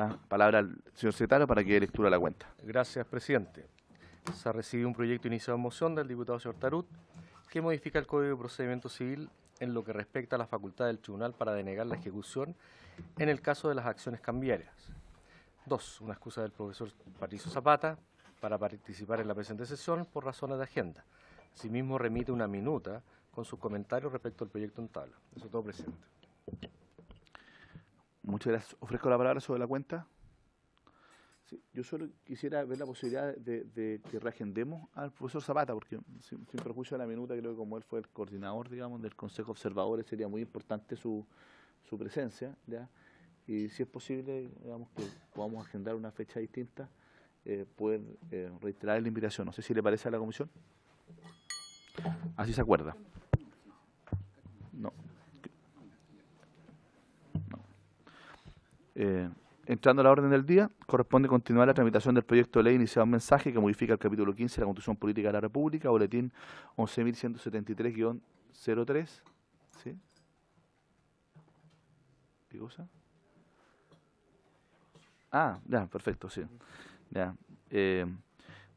la palabra al señor secretario para que dé lectura a la cuenta. Gracias, presidente. Se ha recibido un proyecto iniciado en moción del diputado señor Tarut que modifica el Código de Procedimiento Civil en lo que respecta a la facultad del tribunal para denegar la ejecución en el caso de las acciones cambiarias. 2. Una excusa del profesor Patricio Zapata para participar en la presente sesión por razones de agenda. Asimismo, remite una minuta con sus comentarios respecto al proyecto en tabla. Eso es todo, presidente. Muchas gracias. Ofrezco la palabra sobre la cuenta. Sí, yo solo quisiera ver la posibilidad de que reagendemos al profesor Zapata, porque sin perjuicio de la minuta, creo que como él fue el coordinador, digamos, del Consejo de Observadores, sería muy importante su presencia, ¿ya? Y si es posible, digamos, que podamos agendar una fecha distinta, poder reiterar la invitación. No sé si le parece a la comisión. Así se acuerda. No. Entrando a la orden del día, corresponde continuar la tramitación del proyecto de ley iniciado en mensaje que modifica el capítulo 15 de la Constitución Política de la República, boletín 11.173-03. ¿Sí? ¿Qué cosa? Ah, ya, perfecto, sí. Ya.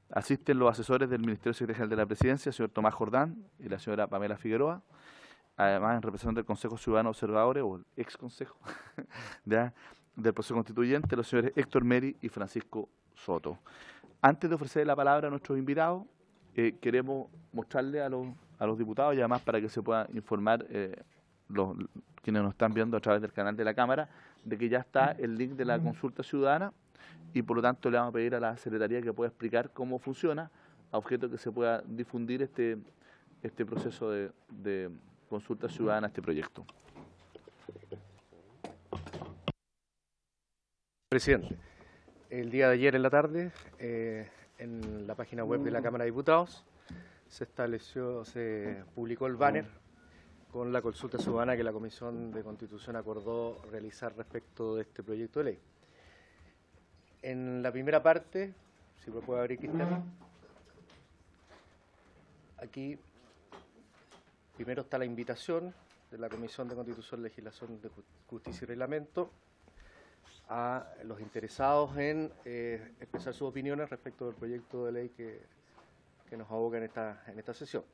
Asisten los asesores del Ministerio Secretarial de la Presidencia, el señor Tomás Jordán y la señora Pamela Figueroa, además en representación del Consejo Ciudadano de Observadores, o el ex Consejo, ¿ya?, del proceso constituyente, los señores Héctor Meri y Francisco Soto. Antes de ofrecer la palabra a nuestros invitados, queremos mostrarle a los diputados, y además para que se pueda informar quienes nos están viendo a través del canal de la Cámara, de que ya está el link de la consulta ciudadana, y por lo tanto le vamos a pedir a la Secretaría que pueda explicar cómo funciona, a objeto que se pueda difundir este proceso de consulta ciudadana, este proyecto. Presidente, el día de ayer en la tarde, en la página web de la Cámara de Diputados, se publicó el banner con la consulta ciudadana que la Comisión de Constitución acordó realizar respecto de este proyecto de ley. En la primera parte, si me puede abrir, Cristian, aquí primero está la invitación de la Comisión de Constitución, Legislación de Justicia y Reglamento a los interesados en expresar sus opiniones respecto del proyecto de ley que nos aboca en esta sesión.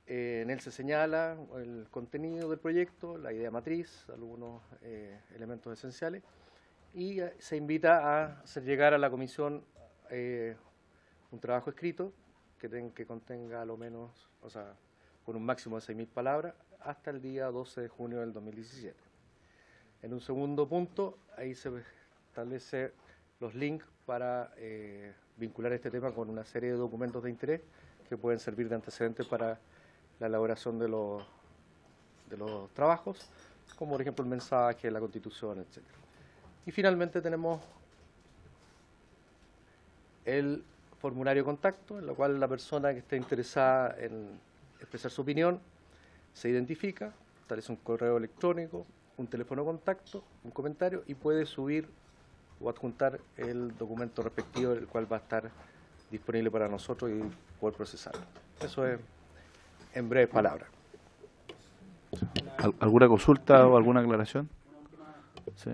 En él se señala el contenido del proyecto, la idea matriz, algunos elementos esenciales, y se invita a hacer llegar a la comisión un trabajo escrito que contenga a lo menos, o sea, con un máximo de 6.000 palabras, hasta el día 12 de junio del 2017. En un segundo punto, ahí se establece los links para vincular este tema con una serie de documentos de interés que pueden servir de antecedentes para la elaboración de los trabajos, como por ejemplo el mensaje, la Constitución, etc. Y finalmente tenemos el formulario de contacto, en lo cual la persona que esté interesada en expresar su opinión se identifica, establece un correo electrónico, un teléfono de contacto, un comentario, y puede subir o adjuntar el documento respectivo, el cual va a estar disponible para nosotros y poder procesarlo. Eso es en breves palabras. ¿Alguna consulta o alguna aclaración? Sí.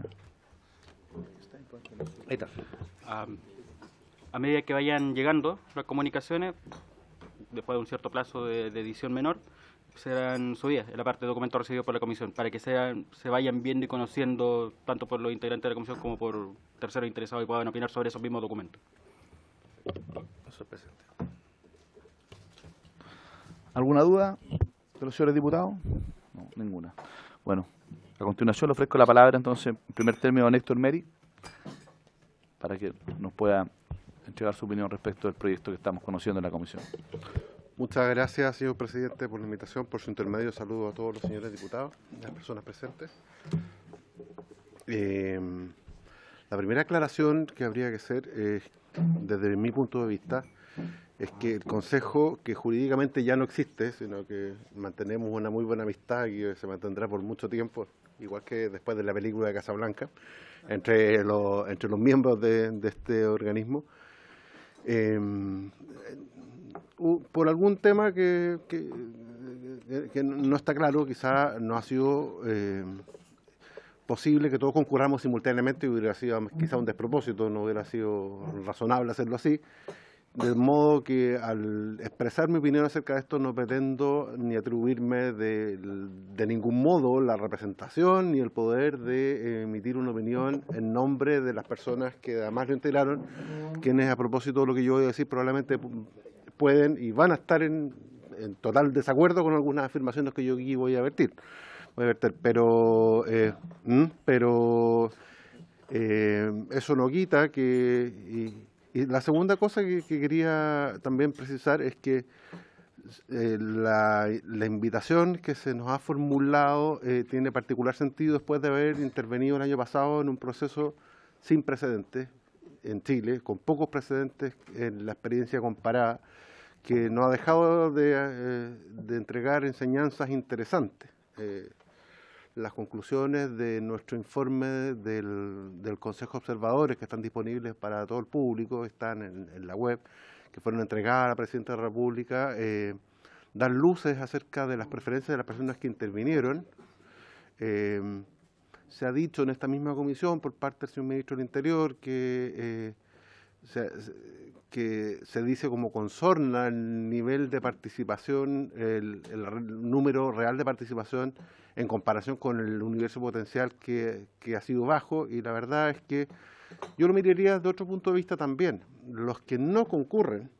Ahí está. A medida que vayan llegando las comunicaciones, después de un cierto plazo de edición menor, serán subidas en la parte de documentos recibidos por la comisión, para que se vayan viendo y conociendo tanto por los integrantes de la comisión como por terceros interesados y puedan opinar sobre esos mismos documentos. Eso es, presidente. ¿Alguna duda de los señores diputados? No, ninguna. Bueno, a continuación le ofrezco la palabra entonces, en primer término, a Héctor Meri, para que nos pueda entregar su opinión respecto del proyecto que estamos conociendo en la comisión. Muchas gracias, señor presidente, por la invitación. Por su intermedio, saludo a todos los señores diputados y a las personas presentes. La primera aclaración que habría que hacer, desde mi punto de vista, es que el Consejo, que jurídicamente ya no existe, sino que mantenemos una muy buena amistad y que se mantendrá por mucho tiempo, igual que después de la película de Casablanca, entre los miembros de este organismo, por algún tema que no está claro, quizá no ha sido posible que todos concurramos simultáneamente y hubiera sido quizá un despropósito, no hubiera sido razonable hacerlo así. De modo que al expresar mi opinión acerca de esto no pretendo ni atribuirme de ningún modo la representación ni el poder de emitir una opinión en nombre de las personas que además lo integraron, quienes a propósito de lo que yo voy a decir probablemente pueden y van a estar en total desacuerdo con algunas afirmaciones que yo aquí voy a verter. Pero eso no quita que... Y la segunda cosa que quería también precisar es que la invitación que se nos ha formulado tiene particular sentido después de haber intervenido el año pasado en un proceso sin precedentes en Chile, con pocos precedentes en la experiencia comparada, que nos ha dejado de entregar enseñanzas interesantes. Las conclusiones de nuestro informe del Consejo de Observadores, que están disponibles para todo el público, están en la web, que fueron entregadas a la Presidenta de la República, dan luces acerca de las preferencias de las personas que intervinieron. Se ha dicho en esta misma comisión por parte del señor Ministro del Interior que se dice como consorna el nivel de participación, el número real de participación en comparación con el universo potencial que ha sido bajo, y la verdad es que yo lo miraría de otro punto de vista también. Los que no concurren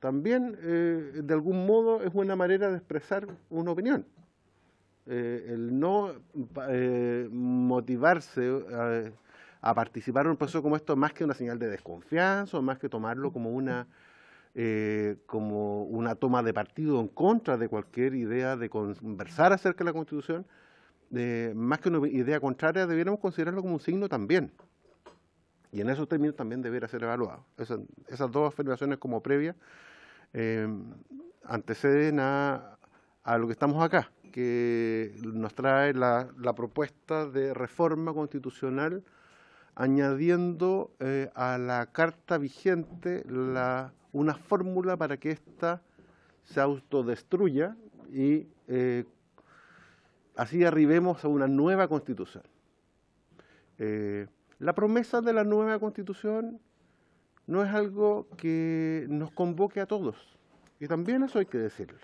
también de algún modo es una manera de expresar una opinión. El no motivarse a participar en un proceso como esto más que una señal de desconfianza o más que tomarlo como una toma de partido en contra de cualquier idea de conversar acerca de la Constitución, más que una idea contraria, debiéramos considerarlo como un signo también. Y en esos términos también debiera ser evaluado. Esas dos afirmaciones como previas anteceden a lo que estamos acá, que nos trae la propuesta de reforma constitucional añadiendo a la Carta vigente una fórmula para que ésta se autodestruya y así arribemos a una nueva Constitución. La promesa de la nueva Constitución no es algo que nos convoque a todos, y también eso hay que decirlo.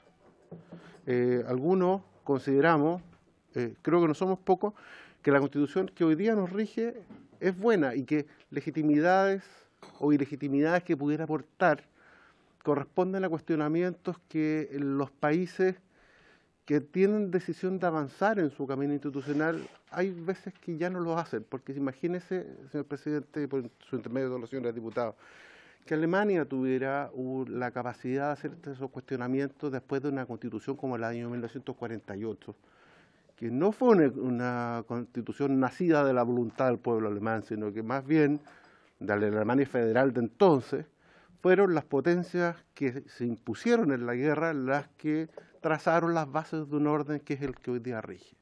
Algunos consideramos, creo que no somos pocos, que la Constitución que hoy día nos rige es buena y que legitimidades o ilegitimidades que pudiera aportar corresponden a cuestionamientos que los países que tienen decisión de avanzar en su camino institucional, hay veces que ya no lo hacen, porque imagínese, señor presidente, por su intermedio de los señores diputados, que Alemania tuviera la capacidad de hacer esos cuestionamientos después de una constitución como el año 1948, que no fue una constitución nacida de la voluntad del pueblo alemán, sino que más bien de la Alemania federal de entonces, fueron las potencias que se impusieron en la guerra las que trazaron las bases de un orden que es el que hoy día rige.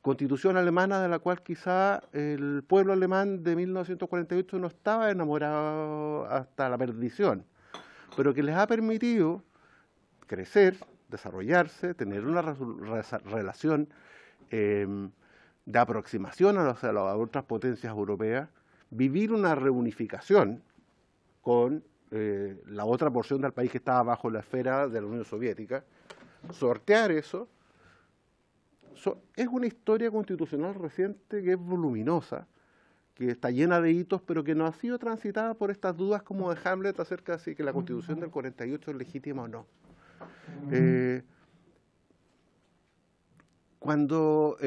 Constitución alemana de la cual quizá el pueblo alemán de 1948 no estaba enamorado hasta la perdición, pero que les ha permitido crecer, desarrollarse, tener una relación de aproximación a las otras potencias europeas, vivir una reunificación con la otra porción del país que estaba bajo la esfera de la Unión Soviética, sortear eso. Es una historia constitucional reciente que es voluminosa, que está llena de hitos, pero que no ha sido transitada por estas dudas como de Hamlet acerca de si que la Constitución del 48 es legítima o no. Cuando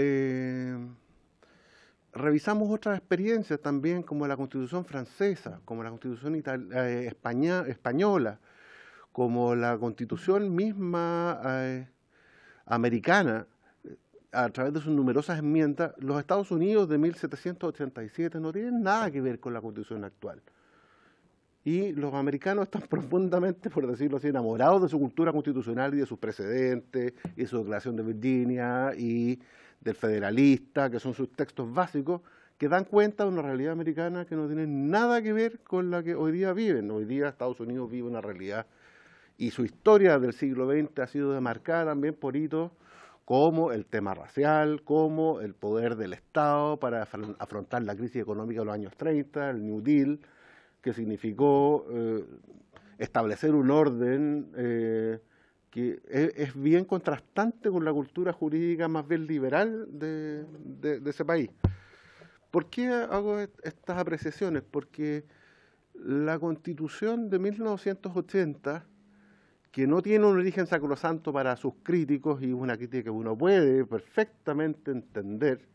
revisamos otras experiencias también, como la Constitución francesa, como la Constitución española, como la Constitución misma americana, a través de sus numerosas enmiendas, los Estados Unidos de 1787 no tienen nada que ver con la Constitución actual. Y los americanos están profundamente, por decirlo así, enamorados de su cultura constitucional y de sus precedentes, y de su Declaración de Virginia, y del Federalista, que son sus textos básicos, que dan cuenta de una realidad americana que no tiene nada que ver con la que hoy día viven. Hoy día Estados Unidos vive una realidad, y su historia del siglo XX ha sido demarcada también por hitos como el tema racial, como el poder del Estado para afrontar la crisis económica de los años 30, el New Deal, que significó establecer un orden que es bien contrastante con la cultura jurídica más bien liberal de ese país. ¿Por qué hago estas apreciaciones? Porque la Constitución de 1980, que no tiene un origen sacrosanto para sus críticos, y una crítica que uno puede perfectamente entender,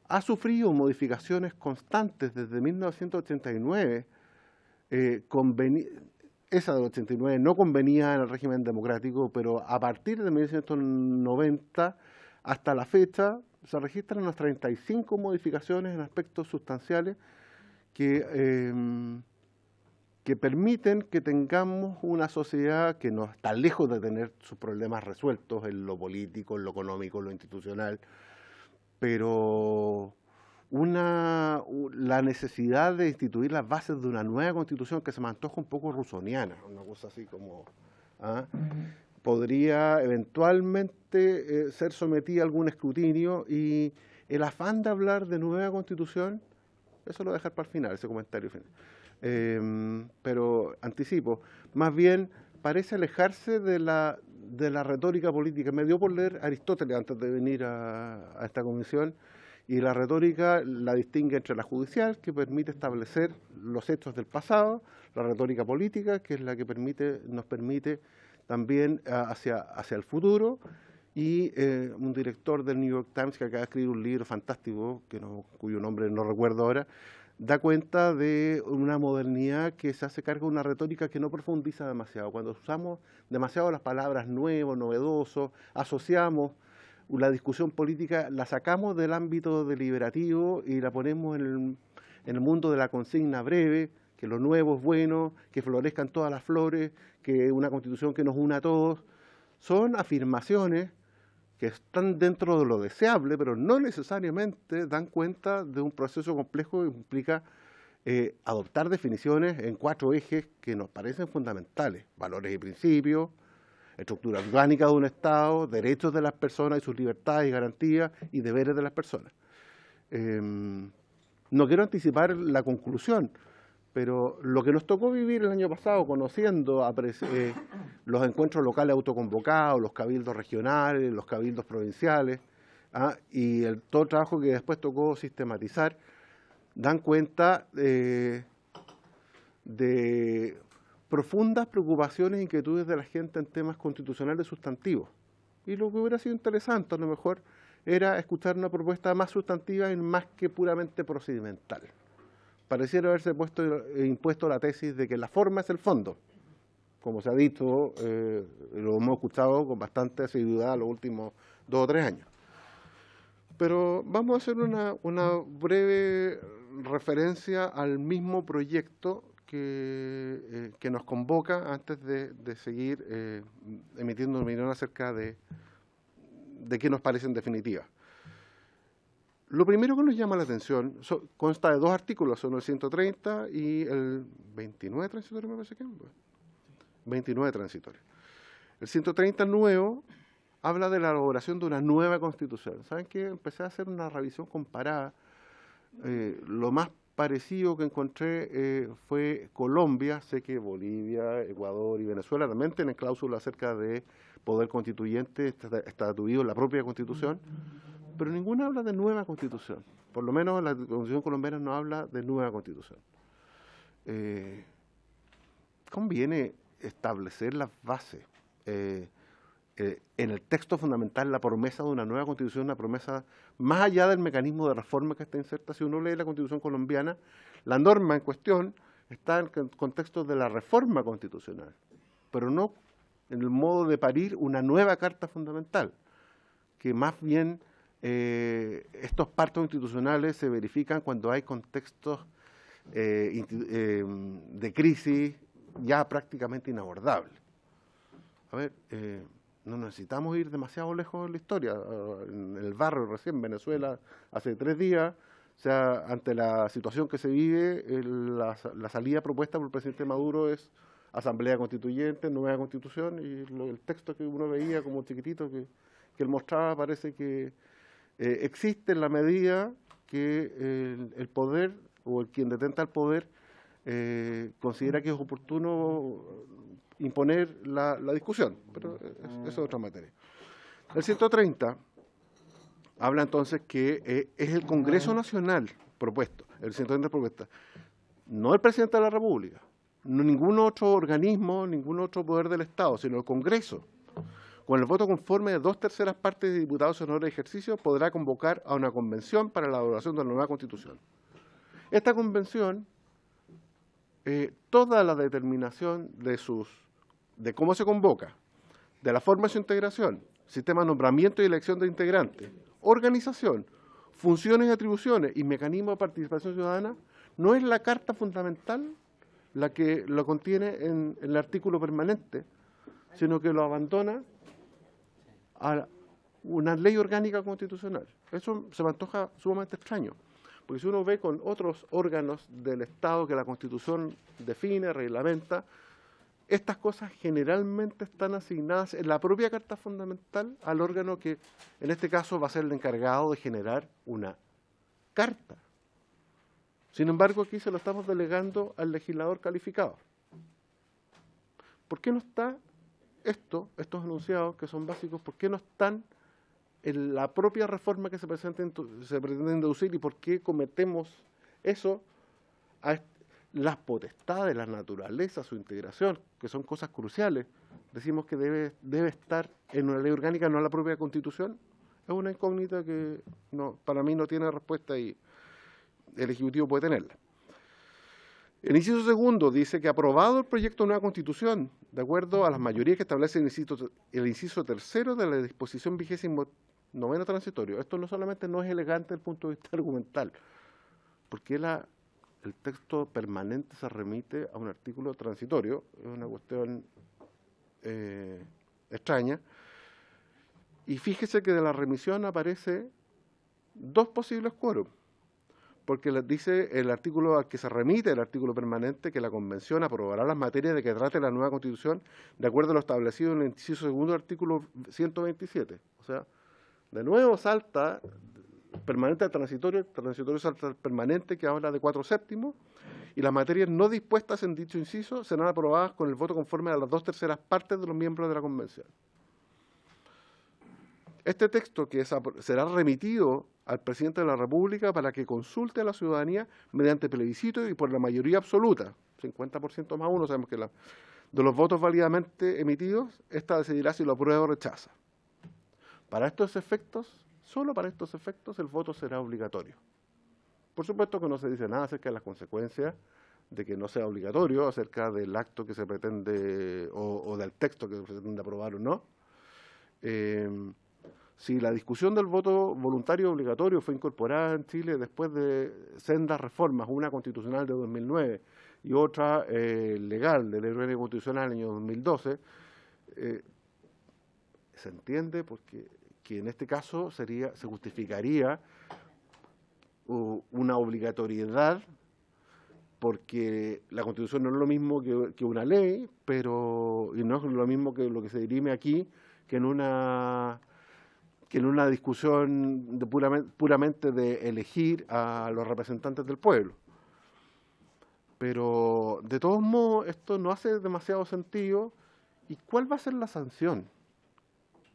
ha sufrido modificaciones constantes desde 1989. Esa del 89 no convenía en el régimen democrático, pero a partir de 1990 hasta la fecha se registran unas 35 modificaciones en aspectos sustanciales que permiten que tengamos una sociedad que no está lejos de tener sus problemas resueltos en lo político, en lo económico, en lo institucional, pero la necesidad de instituir las bases de una nueva constitución que se me antoja un poco rusoniana, una cosa así como, podría eventualmente ser sometida a algún escrutinio, y el afán de hablar de nueva constitución, eso lo voy a dejar para el final, ese comentario final. Pero anticipo, más bien parece alejarse de la retórica política. Me dio por leer Aristóteles antes de venir a esta comisión, y la retórica la distingue entre la judicial, que permite establecer los hechos del pasado, la retórica política, que es la que nos permite también hacia el futuro, y un director del New York Times que acaba de escribir un libro fantástico, cuyo nombre no recuerdo ahora, da cuenta de una modernidad que se hace cargo de una retórica que no profundiza demasiado. Cuando usamos demasiado las palabras nuevo, novedoso, asociamos la discusión política, la sacamos del ámbito deliberativo y la ponemos en el mundo de la consigna breve, que lo nuevo es bueno, que florezcan todas las flores, que una constitución que nos una a todos. Son afirmaciones que están dentro de lo deseable, pero no necesariamente dan cuenta de un proceso complejo que implica adoptar definiciones en 4 ejes que nos parecen fundamentales: valores y principios, estructura orgánica de un Estado, derechos de las personas y sus libertades y garantías, y deberes de las personas. No quiero anticipar la conclusión, pero lo que nos tocó vivir el año pasado, conociendo los encuentros locales autoconvocados, los cabildos regionales, los cabildos provinciales, y todo el trabajo que después tocó sistematizar, dan cuenta de profundas preocupaciones e inquietudes de la gente en temas constitucionales sustantivos. Y lo que hubiera sido interesante, a lo mejor, era escuchar una propuesta más sustantiva y más que puramente procedimental. Pareciera haberse impuesto la tesis de que la forma es el fondo, como se ha dicho, lo hemos escuchado con bastante asiduidad los últimos 2 o 3 años. Pero vamos a hacer una breve referencia al mismo proyecto que nos convoca antes de seguir emitiendo una opinión acerca de qué nos parece en definitiva. Lo primero que nos llama la atención consta de 2 artículos, son el 130 y el 29 transitorio, me parece que es. 29 transitorio. El 130 nuevo habla de la elaboración de una nueva constitución. ¿Saben qué? Empecé a hacer una revisión comparada. Lo más parecido que encontré fue Colombia. Sé que Bolivia, Ecuador y Venezuela también tienen cláusulas acerca de poder constituyente estatuido en la propia Constitución, pero ninguna habla de nueva Constitución. Por lo menos la Constitución colombiana no habla de nueva Constitución. Conviene establecer las bases. En el texto fundamental, la promesa de una nueva Constitución, una promesa más allá del mecanismo de reforma que está inserta. Si uno lee la Constitución colombiana, la norma en cuestión está en el contexto de la reforma constitucional, pero no en el modo de parir una nueva Carta Fundamental, que más bien estos partos institucionales se verifican cuando hay contextos de crisis ya prácticamente inabordables. A ver, no necesitamos ir demasiado lejos en la historia. En el barrio recién, Venezuela, hace 3 días, o sea, ante la situación que se vive, la salida propuesta por el presidente Maduro es asamblea constituyente, nueva constitución, y el texto que uno veía como chiquitito que él mostraba parece que existe en la medida que el poder o el quien detenta el poder considera que es oportuno imponer la discusión, pero eso es otra materia. El 130 habla entonces que es el Congreso Nacional propuesto, el 130 propuesta, no el presidente de la República, no ningún otro organismo, ningún otro poder del Estado, sino el Congreso, con el voto conforme de 2/3 partes de diputados en honor de ejercicio, podrá convocar a una convención para la elaboración de la nueva Constitución. Esta convención, toda la determinación de cómo se convoca, de la forma de su integración, sistema de nombramiento y elección de integrantes, organización, funciones y atribuciones y mecanismo de participación ciudadana, no es la Carta Fundamental la que lo contiene en el artículo permanente, sino que lo abandona a una ley orgánica constitucional. Eso se me antoja sumamente extraño, porque si uno ve con otros órganos del Estado que la Constitución define, reglamenta, estas cosas generalmente están asignadas en la propia Carta Fundamental al órgano que en este caso va a ser el encargado de generar una carta. Sin embargo, aquí se lo estamos delegando al legislador calificado. ¿Por qué no está estos enunciados que son básicos, por qué no están en la propia reforma que se pretende introducir y por qué cometemos eso a las potestades, la naturaleza, su integración, que son cosas cruciales? Decimos que debe estar en una ley orgánica, no en la propia Constitución. Es una incógnita que para mí no tiene respuesta y el Ejecutivo puede tenerla. El inciso segundo dice que aprobado el proyecto de nueva Constitución, de acuerdo a las mayorías que establece el inciso tercero de la disposición 29ª transitorio. Esto no solamente no es elegante desde el punto de vista argumental, porque el texto permanente se remite a un artículo transitorio, es una cuestión extraña, y fíjese que de la remisión aparece dos posibles quórum, porque dice el artículo al que se remite, el artículo permanente, que la Convención aprobará las materias de que trate la nueva Constitución de acuerdo a lo establecido en el inciso segundo del artículo 127. O sea, de nuevo salta permanente al transitorio salta al permanente, que habla de 4/7, y las materias no dispuestas en dicho inciso serán aprobadas con el voto conforme a las 2/3 partes de los miembros de la Convención. Este texto será remitido al presidente de la República para que consulte a la ciudadanía mediante plebiscito y por la mayoría absoluta, 50% más uno, sabemos que de los votos válidamente emitidos, esta decidirá si lo aprueba o rechaza. Para estos efectos, solo para estos efectos, el voto será obligatorio. Por supuesto que no se dice nada acerca de las consecuencias de que no sea obligatorio, acerca del acto que se pretende o del texto que se pretende aprobar o no. Si la discusión del voto voluntario obligatorio fue incorporada en Chile después de sendas reformas, una constitucional de 2009 y otra legal de la ley constitucional del año 2012, se entiende porque que en este caso se justificaría una obligatoriedad, porque la Constitución no es lo mismo que una ley, y no es lo mismo que lo que se dirime aquí, que en una discusión puramente de elegir a los representantes del pueblo. Pero, de todos modos, esto no hace demasiado sentido. ¿Y cuál va a ser la sanción,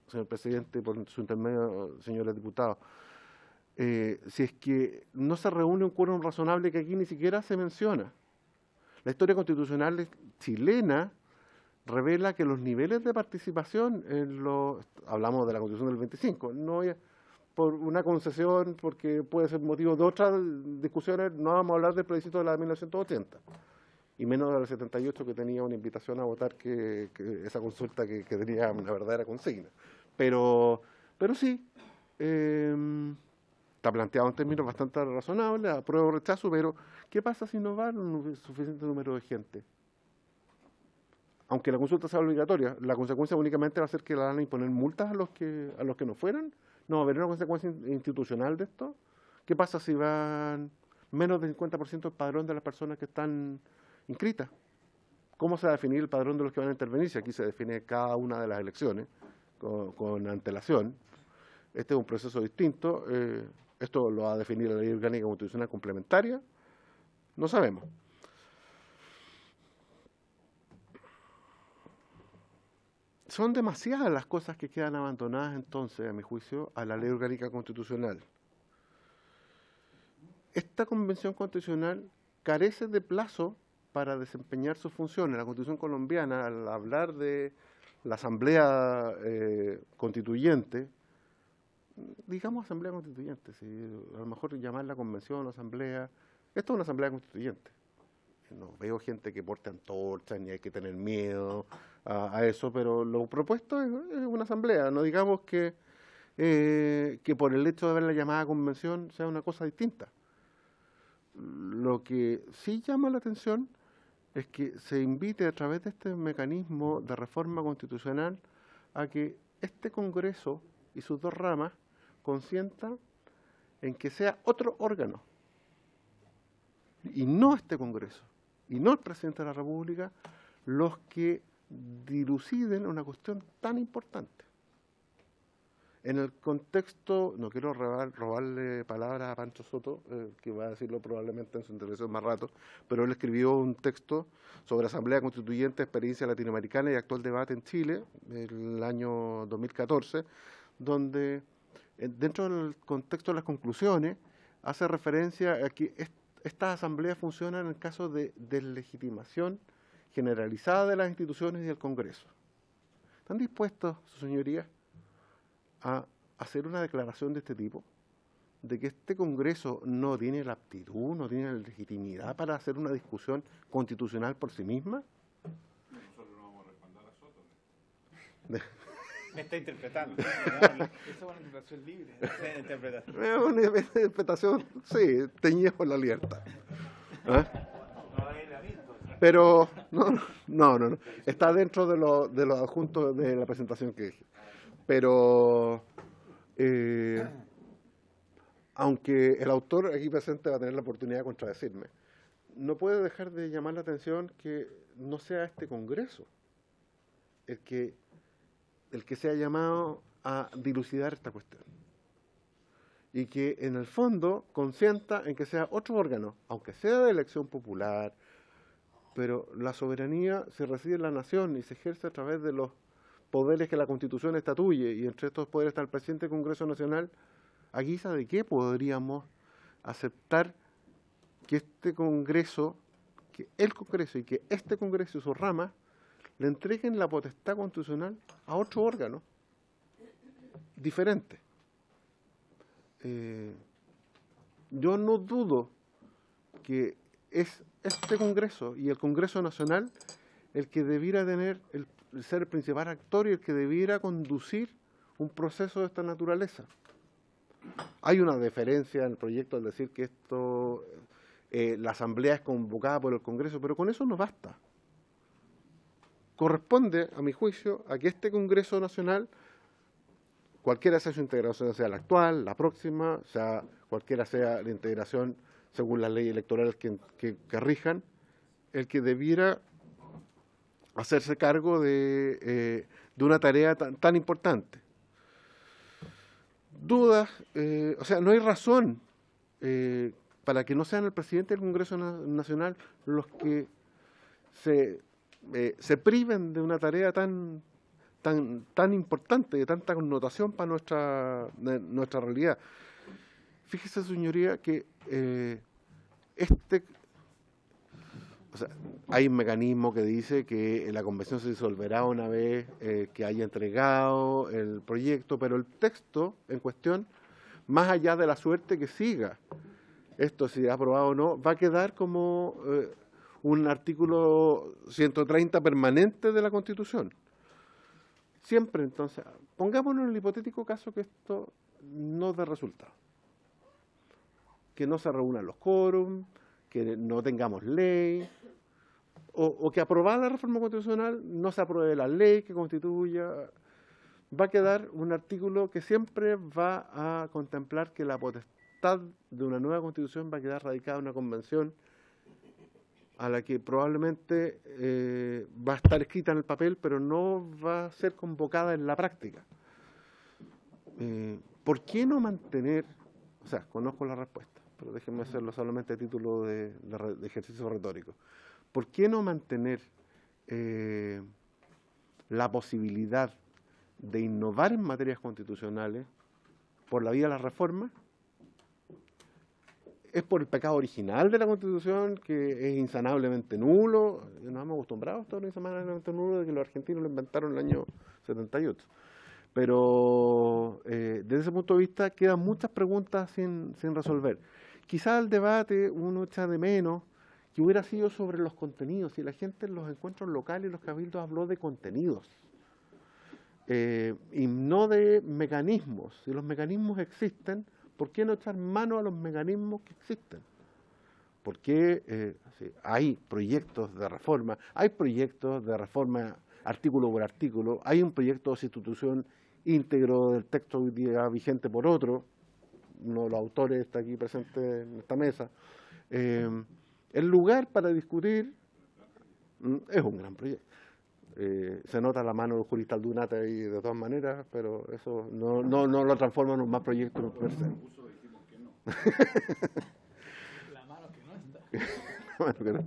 señor presidente, por su intermedio, señores diputados? Si es que no se reúne un quórum razonable, que aquí ni siquiera se menciona. La historia constitucional chilena revela que los niveles de participación hablamos de la Constitución del 25, no por una concesión, porque puede ser motivo de otras discusiones, no vamos a hablar del plebiscito de la de 1980, y menos del 78, que tenía una invitación a votar, que esa consulta que tenía una verdadera consigna. Pero sí, está planteado en términos bastante razonables, apruebo o rechazo, pero ¿qué pasa si no va un suficiente número de gente? Aunque la consulta sea obligatoria, la consecuencia únicamente va a ser que la van a imponer multas a los que no fueran. ¿No va a haber una consecuencia institucional de esto? ¿Qué pasa si van menos del 50% del padrón de las personas que están inscritas? ¿Cómo se va a definir el padrón de los que van a intervenir? Si aquí se define cada una de las elecciones con antelación. Este es un proceso distinto. Esto lo va a definir la Ley Orgánica Constitucional Complementaria. No sabemos. Son demasiadas las cosas que quedan abandonadas entonces, a mi juicio, a la Ley Orgánica Constitucional. Esta Convención Constitucional carece de plazo para desempeñar sus funciones. La Constitución colombiana, al hablar de la Asamblea Constituyente, digamos Asamblea Constituyente, si a lo mejor llamarla Convención o Asamblea, esto es una Asamblea Constituyente. No veo gente que porte antorchas, ni hay que tener miedo a eso, pero lo propuesto es una asamblea. No digamos que por el hecho de haberla llamada convención sea una cosa distinta. Lo que sí llama la atención es que se invite a través de este mecanismo de reforma constitucional a que este Congreso y sus dos ramas consientan en que sea otro órgano, y no este Congreso, y no el Presidente de la República, los que diluciden una cuestión tan importante. En el contexto, no quiero robarle palabras a Pancho Soto, que va a decirlo probablemente en su intervención más rato, pero él escribió un texto sobre Asamblea Constituyente, experiencia latinoamericana y actual debate en Chile, el año 2014, donde dentro del contexto de las conclusiones hace referencia a que estas asambleas funcionan en caso de deslegitimación generalizada de las instituciones y del Congreso. ¿Están dispuestos, sus señorías, a hacer una declaración de este tipo? De que este Congreso no tiene la aptitud, no tiene la legitimidad para hacer una discusión constitucional por sí misma. Nosotros no vamos a respaldar a Soto. Me está interpretando. Esa es una interpretación libre. Es una interpretación, sí, teñida por la libertad. ¿Ah? Pero no. Está dentro de los adjuntos de la presentación que dije. Pero aunque el autor aquí presente va a tener la oportunidad de contradecirme, no puede dejar de llamar la atención que no sea este Congreso el que sea llamado a dilucidar esta cuestión. Y que en el fondo consienta en que sea otro órgano, aunque sea de elección popular, pero la soberanía se reside en la nación y se ejerce a través de los poderes que la Constitución estatuye, y entre estos poderes está el presidente del Congreso Nacional. ¿A guisa de qué podríamos aceptar que este Congreso, que el Congreso y que este Congreso y sus ramas le entreguen la potestad constitucional a otro órgano diferente? Yo no dudo que es este Congreso y el Congreso Nacional el que debiera tener ser el principal actor y el que debiera conducir un proceso de esta naturaleza. Hay una diferencia en el proyecto al decir que la Asamblea es convocada por el Congreso, pero con eso no basta. Corresponde, a mi juicio, a que este Congreso Nacional, cualquiera sea su integración, sea la actual, la próxima, cualquiera sea la integración según las leyes electorales que rijan, el que debiera hacerse cargo de una tarea tan importante. Dudas, no hay razón para que no sean el presidente del Congreso Nacional los que se priven de una tarea tan importante, de tanta connotación para nuestra realidad. Fíjese, señoría, que hay un mecanismo que dice que la convención se disolverá una vez que haya entregado el proyecto, pero el texto en cuestión, más allá de la suerte que siga esto, si es aprobado o no, va a quedar como un artículo 130 permanente de la Constitución. Siempre, entonces, pongámonos en el hipotético caso que esto no dé resultado. Que no se reúnan los quórums, que no tengamos ley, o que aprobada la reforma constitucional no se apruebe la ley que constituya. Va a quedar un artículo que siempre va a contemplar que la potestad de una nueva constitución va a quedar radicada en una convención a la que probablemente va a estar escrita en el papel, pero no va a ser convocada en la práctica. ¿Por qué no mantener, o sea, conozco la respuesta, pero déjenme hacerlo solamente a título de ejercicio retórico, ¿por qué no mantener la posibilidad de innovar en materias constitucionales por la vía de la reforma? Es por el pecado original de la Constitución, que es insanablemente nulo. Nos hemos acostumbrado a estar insanablemente nulo de que los argentinos lo inventaron en el año 78. Pero desde ese punto de vista quedan muchas preguntas sin resolver. Quizá el debate uno echa de menos que hubiera sido sobre los contenidos. Si la gente en los encuentros locales y los cabildos habló de contenidos y no de mecanismos. Si los mecanismos existen, ¿por qué no echar mano a los mecanismos que existen? Porque hay proyectos de reforma artículo por artículo, hay un proyecto de sustitución íntegro del texto hoy día vigente por otro, uno de los autores está aquí presente en esta mesa. El lugar para discutir es un gran proyecto. Se nota la mano del jurista Aldunate ahí de todas maneras, pero eso no lo transforma en un más proyecto en per se. La mano que no está.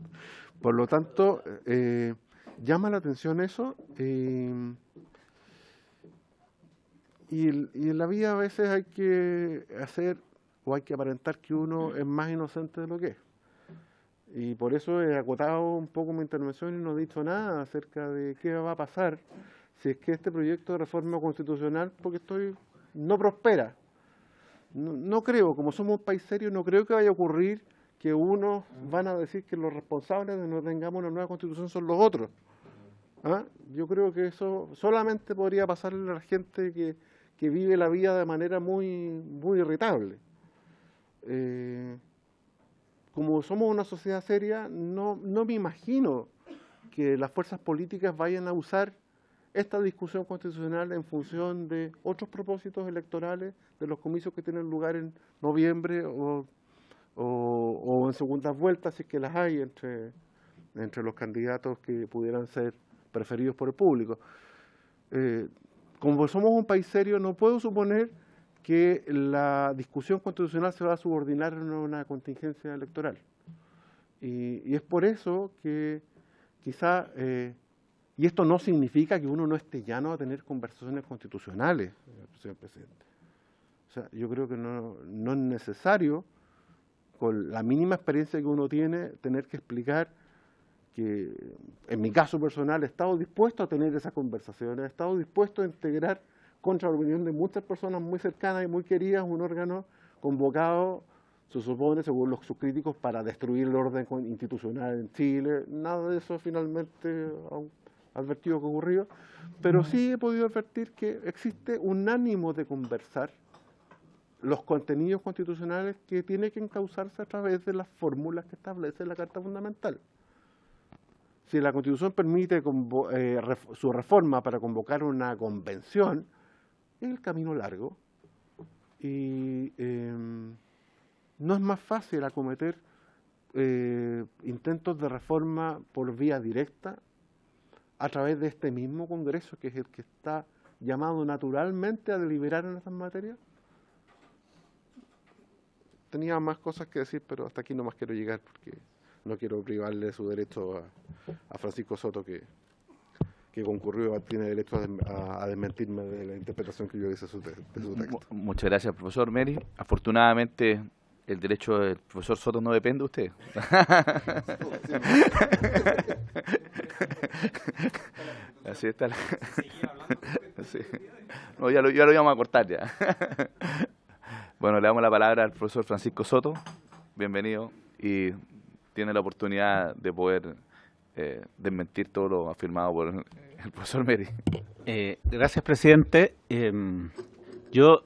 Por lo tanto, llama la atención eso, y en la vida a veces hay que hacer o hay que aparentar que uno es más inocente de lo que es. Y por eso he acotado un poco mi intervención y no he dicho nada acerca de qué va a pasar si es que este proyecto de reforma constitucional, porque no prospera. No creo, como somos un país serio, no creo que vaya a ocurrir que unos van a decir que los responsables de que no tengamos una nueva constitución son los otros. ¿Ah? Yo creo que eso solamente podría pasarle a la gente que vive la vida de manera muy irritable. Como somos una sociedad seria, no me imagino que las fuerzas políticas vayan a usar esta discusión constitucional en función de otros propósitos electorales de los comicios que tienen lugar en noviembre o en segundas vueltas, si es que las hay entre los candidatos que pudieran ser preferidos por el público. Como somos un país serio, no puedo suponer que la discusión constitucional se va a subordinar en una contingencia electoral. Y es por eso que quizá, y esto no significa que uno no esté llano a tener conversaciones constitucionales, señor presidente. O sea, yo creo que no es necesario, con la mínima experiencia que uno tiene, tener que explicar que, en mi caso personal, he estado dispuesto a tener esas conversaciones, he estado dispuesto a integrar, contra la opinión de muchas personas muy cercanas y muy queridas, un órgano convocado, se supone, según sus críticos, para destruir el orden institucional en Chile. Nada de eso finalmente ha advertido que ocurrió, pero sí he podido advertir que existe un ánimo de conversar los contenidos constitucionales que tienen que encauzarse a través de las fórmulas que establece la Carta Fundamental. Si la Constitución permite su reforma para convocar una convención, es el camino largo y no es más fácil acometer intentos de reforma por vía directa a través de este mismo Congreso, que es el que está llamado naturalmente a deliberar en estas materias. Tenía más cosas que decir, pero hasta aquí nomás quiero llegar porque no quiero privarle su derecho a Francisco Soto, que concurrió, tiene derecho a desmentirme de la interpretación que yo hice de su texto. Muchas gracias, profesor Meri. Afortunadamente, el derecho del profesor Soto no depende de usted. Así está. Sí. No, ya lo íbamos a cortar ya. Bueno, le damos la palabra al profesor Francisco Soto. Bienvenido. Y tiene la oportunidad de poder desmentir todo lo afirmado por el profesor Meri. Gracias, presidente. Yo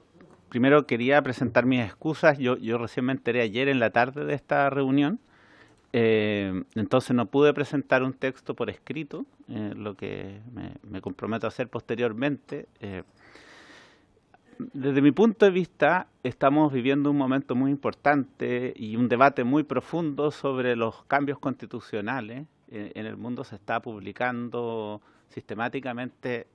primero quería presentar mis excusas. Yo recién me enteré ayer en la tarde de esta reunión, entonces no pude presentar un texto por escrito, lo que me comprometo a hacer posteriormente. Desde mi punto de vista, estamos viviendo un momento muy importante y un debate muy profundo sobre los cambios constitucionales en el mundo se está publicando sistemáticamente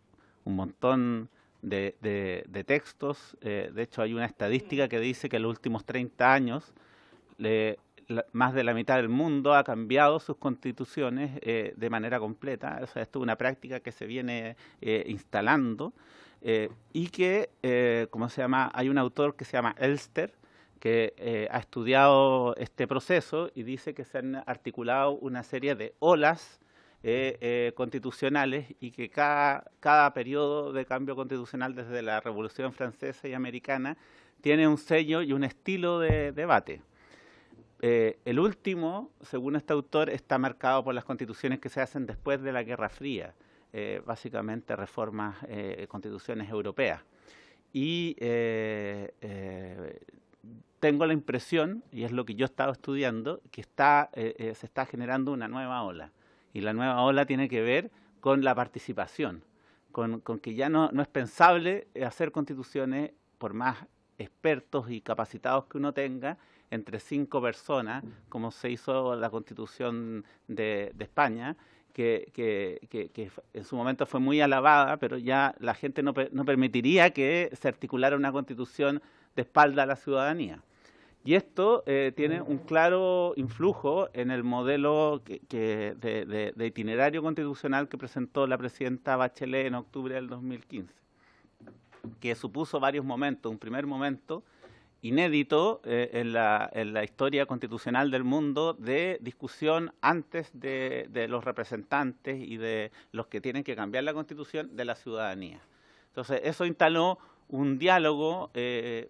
un montón de textos. De hecho, hay una estadística que dice que en los últimos 30 años más de la mitad del mundo ha cambiado sus constituciones de manera completa. O sea, esto es una práctica que se viene instalando y que, ¿cómo se llama? Hay un autor que se llama Elster, que ha estudiado este proceso y dice que se han articulado una serie de olas constitucionales y que cada periodo de cambio constitucional desde la Revolución Francesa y Americana tiene un sello y un estilo de debate. El último, según este autor, está marcado por las constituciones que se hacen después de la Guerra Fría, básicamente reformas, constituciones europeas. Y tengo la impresión, y es lo que yo he estado estudiando, que se está generando una nueva ola. Y la nueva ola tiene que ver con la participación, con que ya no es pensable hacer constituciones, por más expertos y capacitados que uno tenga, entre 5 personas, como se hizo la Constitución de España, que en su momento fue muy alabada, pero ya la gente no permitiría que se articulara una Constitución de espalda a la ciudadanía. Y esto tiene un claro influjo en el modelo de itinerario constitucional que presentó la presidenta Bachelet en octubre del 2015, que supuso varios momentos. Un primer momento inédito en la historia constitucional del mundo de discusión antes de los representantes y de los que tienen que cambiar la Constitución de la ciudadanía. Entonces, eso instaló un diálogo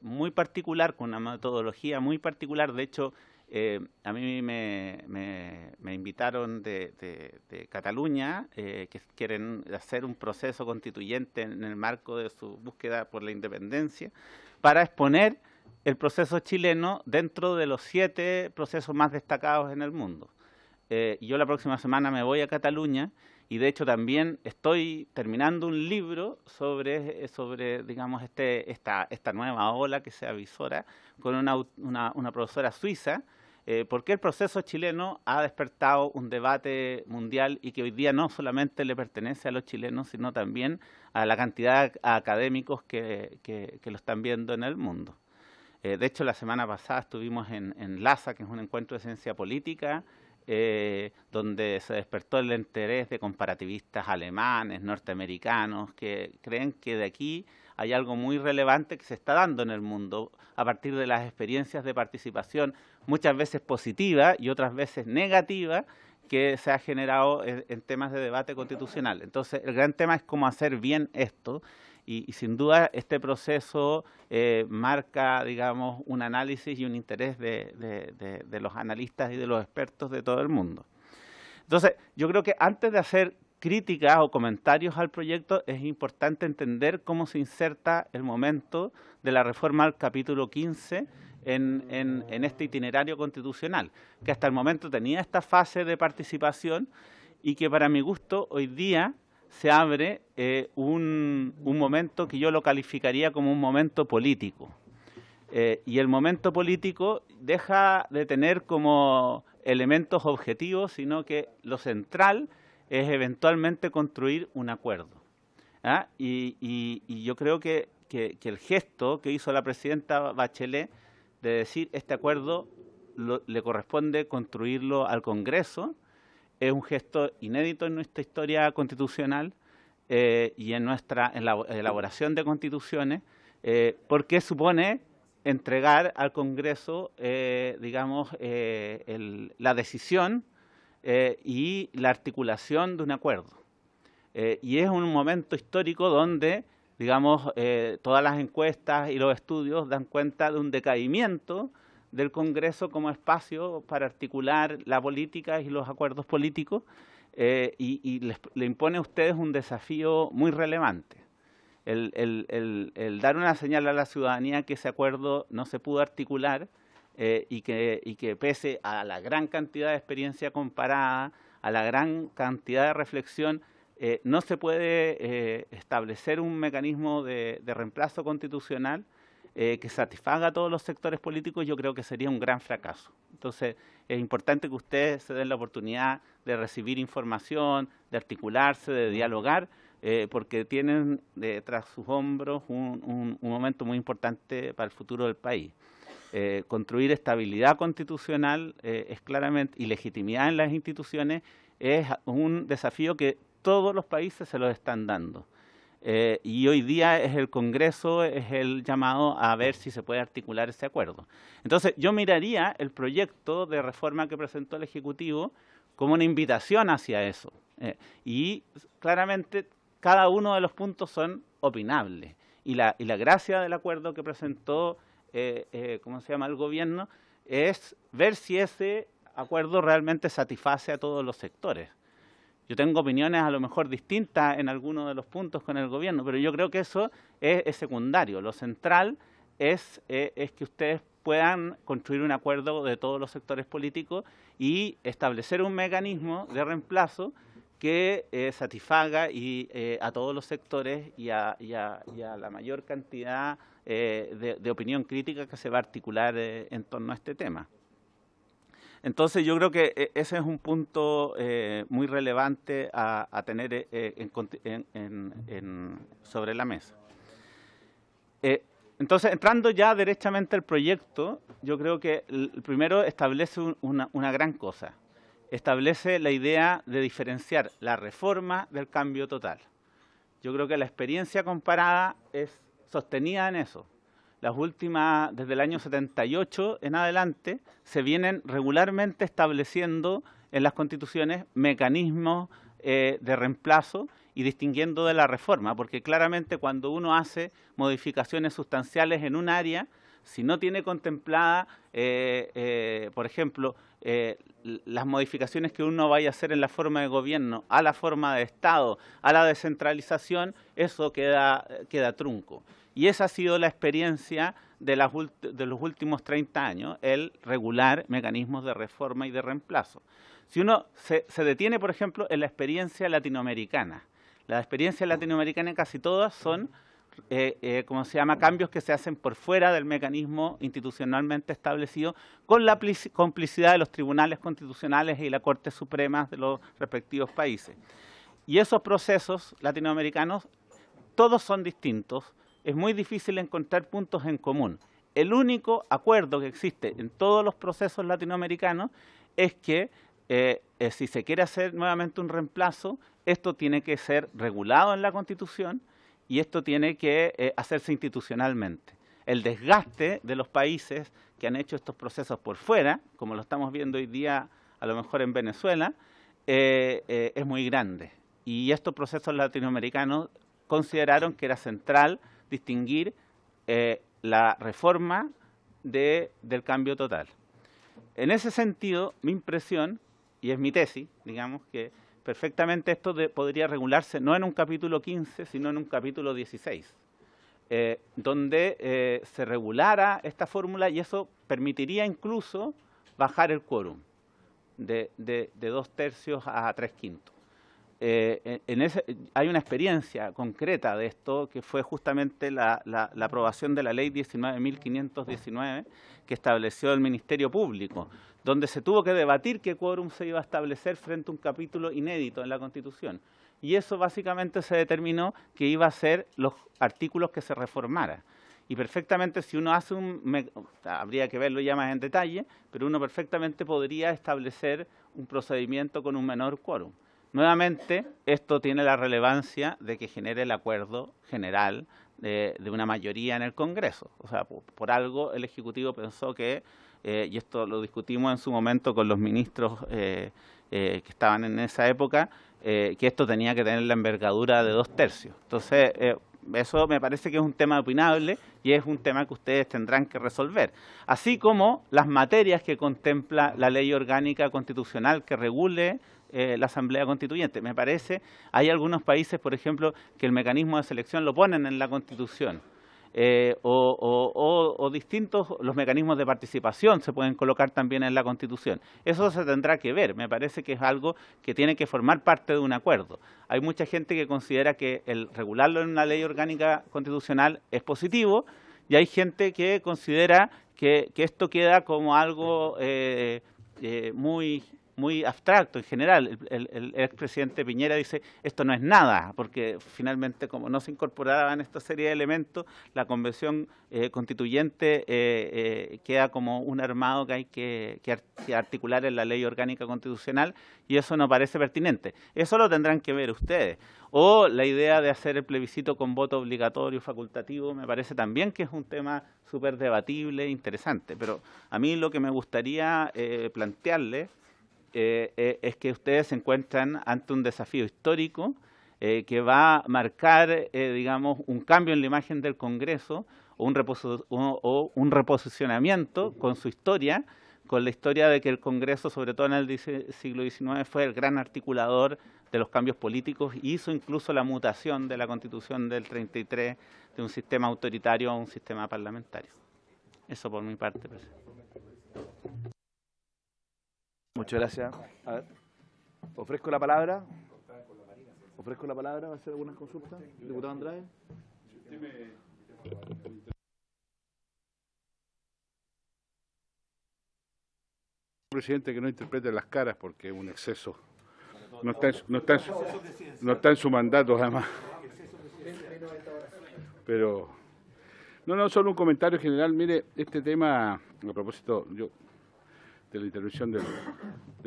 muy particular, con una metodología muy particular. De hecho, a mí me invitaron de Cataluña, que quieren hacer un proceso constituyente en el marco de su búsqueda por la independencia, para exponer el proceso chileno dentro de los 7 procesos más destacados en el mundo. Yo la próxima semana me voy a Cataluña y de hecho también estoy terminando un libro sobre digamos, esta nueva ola que se avisora con una profesora suiza, porque el proceso chileno ha despertado un debate mundial y que hoy día no solamente le pertenece a los chilenos, sino también a la cantidad de académicos que lo están viendo en el mundo. De hecho, la semana pasada estuvimos en LASA, que es un encuentro de ciencia política, donde se despertó el interés de comparativistas alemanes, norteamericanos, que creen que de aquí hay algo muy relevante que se está dando en el mundo a partir de las experiencias de participación, muchas veces positiva y otras veces negativa, que se ha generado en temas de debate constitucional. Entonces, el gran tema es cómo hacer bien esto. Y sin duda este proceso marca, digamos, un análisis y un interés de los analistas y de los expertos de todo el mundo. Entonces, yo creo que antes de hacer críticas o comentarios al proyecto, es importante entender cómo se inserta el momento de la reforma al capítulo 15 en este itinerario constitucional, que hasta el momento tenía esta fase de participación y que para mi gusto hoy día se abre un momento que yo lo calificaría como un momento político. Y el momento político deja de tener como elementos objetivos, sino que lo central es eventualmente construir un acuerdo. ¿Ah? Y yo creo que el gesto que hizo la presidenta Bachelet de decir este acuerdo le corresponde construirlo al Congreso, es un gesto inédito en nuestra historia constitucional y en nuestra elaboración de constituciones, porque supone entregar al Congreso, digamos, la decisión y la articulación de un acuerdo. Y es un momento histórico donde, digamos, todas las encuestas y los estudios dan cuenta de un decaimiento del Congreso como espacio para articular la política y los acuerdos políticos, y le impone a ustedes un desafío muy relevante. El dar una señal a la ciudadanía que ese acuerdo no se pudo articular y que pese a la gran cantidad de experiencia comparada, a la gran cantidad de reflexión, no se puede establecer un mecanismo de reemplazo constitucional que satisfaga a todos los sectores políticos. Yo creo que sería un gran fracaso. Entonces, es importante que ustedes se den la oportunidad de recibir información, de articularse, de dialogar, porque tienen tras sus hombros un momento muy importante para el futuro del país. Construir estabilidad constitucional es claramente, y legitimidad en las instituciones es un desafío que todos los países se los están dando. Y hoy día es el Congreso, es el llamado a ver si se puede articular ese acuerdo. Entonces, yo miraría el proyecto de reforma que presentó el Ejecutivo como una invitación hacia eso. Y claramente cada uno de los puntos son opinables. Y la gracia del acuerdo que presentó ¿cómo se llama?, el gobierno, es ver si ese acuerdo realmente satisface a todos los sectores. Yo tengo opiniones a lo mejor distintas en algunos de los puntos con el gobierno, pero yo creo que eso es secundario. Lo central es que ustedes puedan construir un acuerdo de todos los sectores políticos y establecer un mecanismo de reemplazo que satisfaga a todos los sectores y a la mayor cantidad de opinión crítica que se va a articular en torno a este tema. Entonces yo creo que ese es un punto muy relevante a tener sobre la mesa. Entonces, entrando ya derechamente al proyecto, yo creo que el primero establece una gran cosa. Establece la idea de diferenciar la reforma del cambio total. Yo creo que la experiencia comparada es sostenida en eso. Las últimas, desde el año 78 en adelante, se vienen regularmente estableciendo en las constituciones mecanismos de reemplazo y distinguiendo de la reforma, porque claramente cuando uno hace modificaciones sustanciales en un área, si no tiene contemplada, por ejemplo, las modificaciones que uno vaya a hacer en la forma de gobierno, a la forma de Estado, a la descentralización, eso queda trunco. Y esa ha sido la experiencia de los últimos 30 años, el regular mecanismos de reforma y de reemplazo. Si uno se detiene, por ejemplo, en la experiencia latinoamericana, las experiencias latinoamericanas casi todas son, ¿cómo se llama?, cambios que se hacen por fuera del mecanismo institucionalmente establecido, con la complicidad de los tribunales constitucionales y la Corte Suprema de los respectivos países. Y esos procesos latinoamericanos, todos son distintos. Es muy difícil encontrar puntos en común. El único acuerdo que existe en todos los procesos latinoamericanos es que si se quiere hacer nuevamente un reemplazo, esto tiene que ser regulado en la Constitución y esto tiene que hacerse institucionalmente. El desgaste de los países que han hecho estos procesos por fuera, como lo estamos viendo hoy día a lo mejor en Venezuela, es muy grande. Y estos procesos latinoamericanos consideraron que era central distinguir la reforma del cambio total. En ese sentido, mi impresión, y es mi tesis, digamos, que perfectamente esto podría regularse no en un capítulo 15, sino en un capítulo 16, donde se regulara esta fórmula y eso permitiría incluso bajar el quórum de 2/3 a 3/5. Hay una experiencia concreta de esto que fue justamente la aprobación de la ley 19.519 que estableció el Ministerio Público, donde se tuvo que debatir qué quórum se iba a establecer frente a un capítulo inédito en la Constitución. Y eso básicamente se determinó que iba a ser los artículos que se reformaran. Y perfectamente si uno hace habría que verlo ya más en detalle, pero uno perfectamente podría establecer un procedimiento con un menor quórum. Nuevamente, esto tiene la relevancia de que genere el acuerdo general de una mayoría en el Congreso. O sea, por algo el Ejecutivo pensó que, y esto lo discutimos en su momento con los ministros que estaban en esa época, que esto tenía que tener la envergadura de 2/3. Entonces, eso me parece que es un tema opinable y es un tema que ustedes tendrán que resolver. Así como las materias que contempla la ley orgánica constitucional que regule la Asamblea Constituyente. Me parece, hay algunos países, por ejemplo, que el mecanismo de selección lo ponen en la Constitución. O distintos, los mecanismos de participación se pueden colocar también en la Constitución. Eso se tendrá que ver, me parece que es algo que tiene que formar parte de un acuerdo. Hay mucha gente que considera que el regularlo en una ley orgánica constitucional es positivo y hay gente que considera que esto queda como algo muy abstracto en general. El expresidente Piñera dice, esto no es nada, porque finalmente, como no se incorporaban esta serie de elementos, la convención constituyente queda como un armado que hay que articular en la ley orgánica constitucional, y eso no parece pertinente. Eso lo tendrán que ver ustedes. O la idea de hacer el plebiscito con voto obligatorio, facultativo, me parece también que es un tema súper debatible, interesante. Pero a mí lo que me gustaría plantearle es que ustedes se encuentran ante un desafío histórico que va a marcar, digamos, un cambio en la imagen del Congreso o un reposicionamiento con su historia, con la historia de que el Congreso, sobre todo en el siglo XIX, fue el gran articulador de los cambios políticos, hizo incluso la mutación de la Constitución del 33 de un sistema autoritario a un sistema parlamentario. Eso por mi parte, presidente. Muchas gracias. A ver, ofrezco la palabra. Ofrezco la palabra, ¿va a hacer algunas consultas? Diputado Andrade. Presidente, que no interprete las caras porque es un exceso. No está en su mandato, además. Pero, no, solo un comentario general. Mire, este tema, a propósito de la intervención del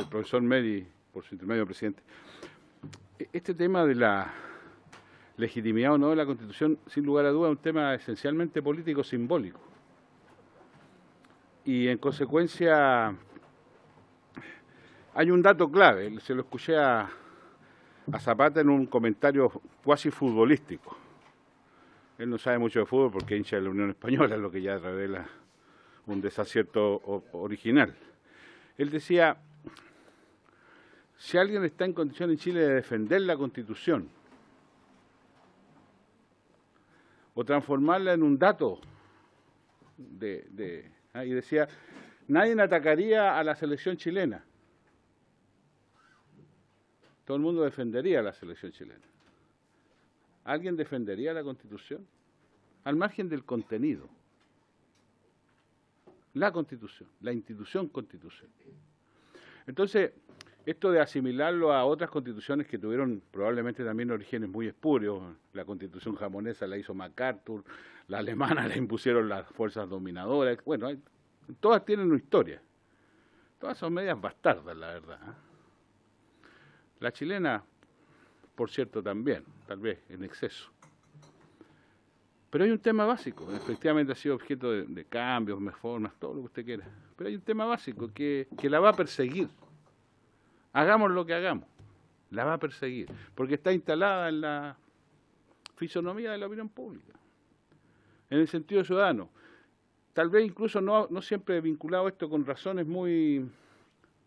profesor Meri, por su intermedio, presidente, este tema de la legitimidad o no de la Constitución, sin lugar a duda, es un tema esencialmente político-simbólico. Y en consecuencia, hay un dato clave, se lo escuché a Zapata en un comentario cuasi futbolístico. Él no sabe mucho de fútbol porque es hincha de la Unión Española, lo que ya revela un desacierto original. Él decía, si alguien está en condición en Chile de defender la Constitución o transformarla en un dato y decía, nadie atacaría a la selección chilena. Todo el mundo defendería a la selección chilena. ¿Alguien defendería la Constitución? Al margen del contenido. La Constitución, la institución Constitución. Entonces, esto de asimilarlo a otras constituciones que tuvieron probablemente también orígenes muy espurios, la Constitución japonesa la hizo MacArthur, la alemana la impusieron las fuerzas dominadoras, bueno, todas tienen una historia. Todas son medias bastardas, la verdad. La chilena, por cierto, también, tal vez en exceso. Pero hay un tema básico, efectivamente ha sido objeto de cambios, reformas, todo lo que usted quiera. Pero hay un tema básico que la va a perseguir. Hagamos lo que hagamos, la va a perseguir, porque está instalada en la fisonomía de la opinión pública, en el sentido ciudadano. Tal vez incluso no siempre vinculado esto con razones muy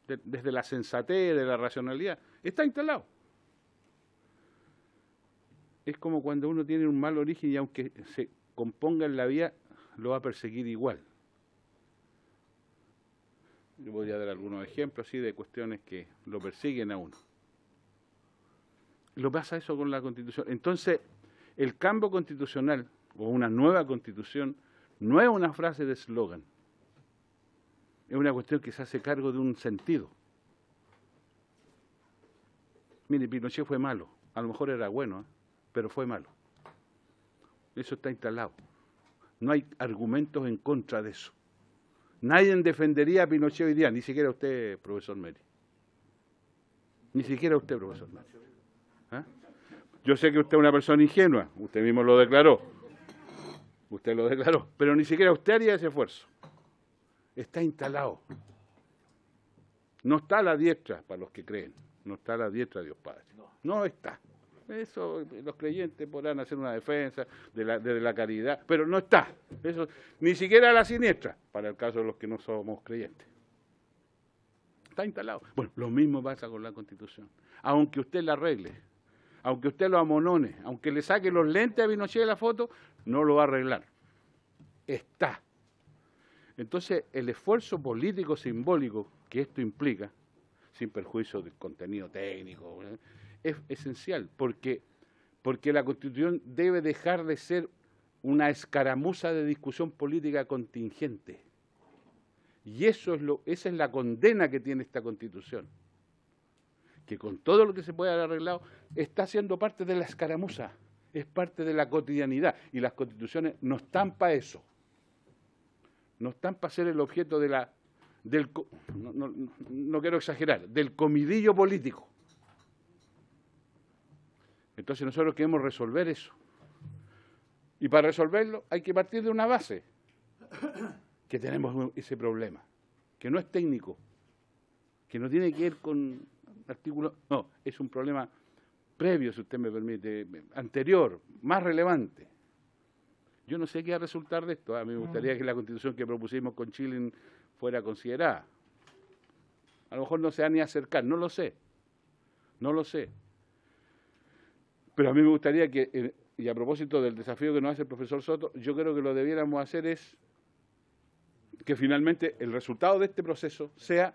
desde la sensatez, de la racionalidad, está instalado. Es como cuando uno tiene un mal origen y aunque se componga en la vida, lo va a perseguir igual. Yo podría dar algunos ejemplos así de cuestiones que lo persiguen a uno. Lo pasa eso con la Constitución. Entonces, el cambio constitucional o una nueva Constitución no es una frase de eslogan. Es una cuestión que se hace cargo de un sentido. Mire, Pinochet fue malo. A lo mejor era bueno, pero fue malo. Eso está instalado. No hay argumentos en contra de eso. Nadie defendería a Pinochet hoy día, ni siquiera usted, profesor Meri. Ni siquiera usted, profesor Meri. ¿Ah? Yo sé que usted es una persona ingenua, usted mismo lo declaró. Usted lo declaró, pero ni siquiera usted haría ese esfuerzo. Está instalado. No está a la diestra, para los que creen, no está a la diestra de Dios Padre. No está. Eso los creyentes podrán hacer una defensa de la caridad, pero no está. Eso ni siquiera a la siniestra, para el caso de los que no somos creyentes. Está instalado. Bueno, lo mismo pasa con la Constitución. Aunque usted la arregle, aunque usted lo amonone, aunque le saque los lentes a Pinochet de la foto, no lo va a arreglar. Está. Entonces, el esfuerzo político simbólico que esto implica, sin perjuicio del contenido técnico, es esencial, porque la Constitución debe dejar de ser una escaramuza de discusión política contingente. Y esa es la condena que tiene esta Constitución, que con todo lo que se puede haber arreglado está siendo parte de la escaramuza, es parte de la cotidianidad, y las constituciones no están para eso, no están para ser el objeto no quiero exagerar, del comidillo político. Entonces nosotros queremos resolver eso. Y para resolverlo hay que partir de una base, que tenemos ese problema, que no es técnico, que no tiene que ver con artículos, no, es un problema previo, si usted me permite, anterior, más relevante. Yo no sé qué va a resultar de esto. A mí me gustaría que la Constitución que propusimos con Chile fuera considerada. A lo mejor no se va ni a acercar, no lo sé. No lo sé. Pero a mí me gustaría que, y a propósito del desafío que nos hace el profesor Soto, yo creo que lo que debiéramos hacer es que finalmente el resultado de este proceso sea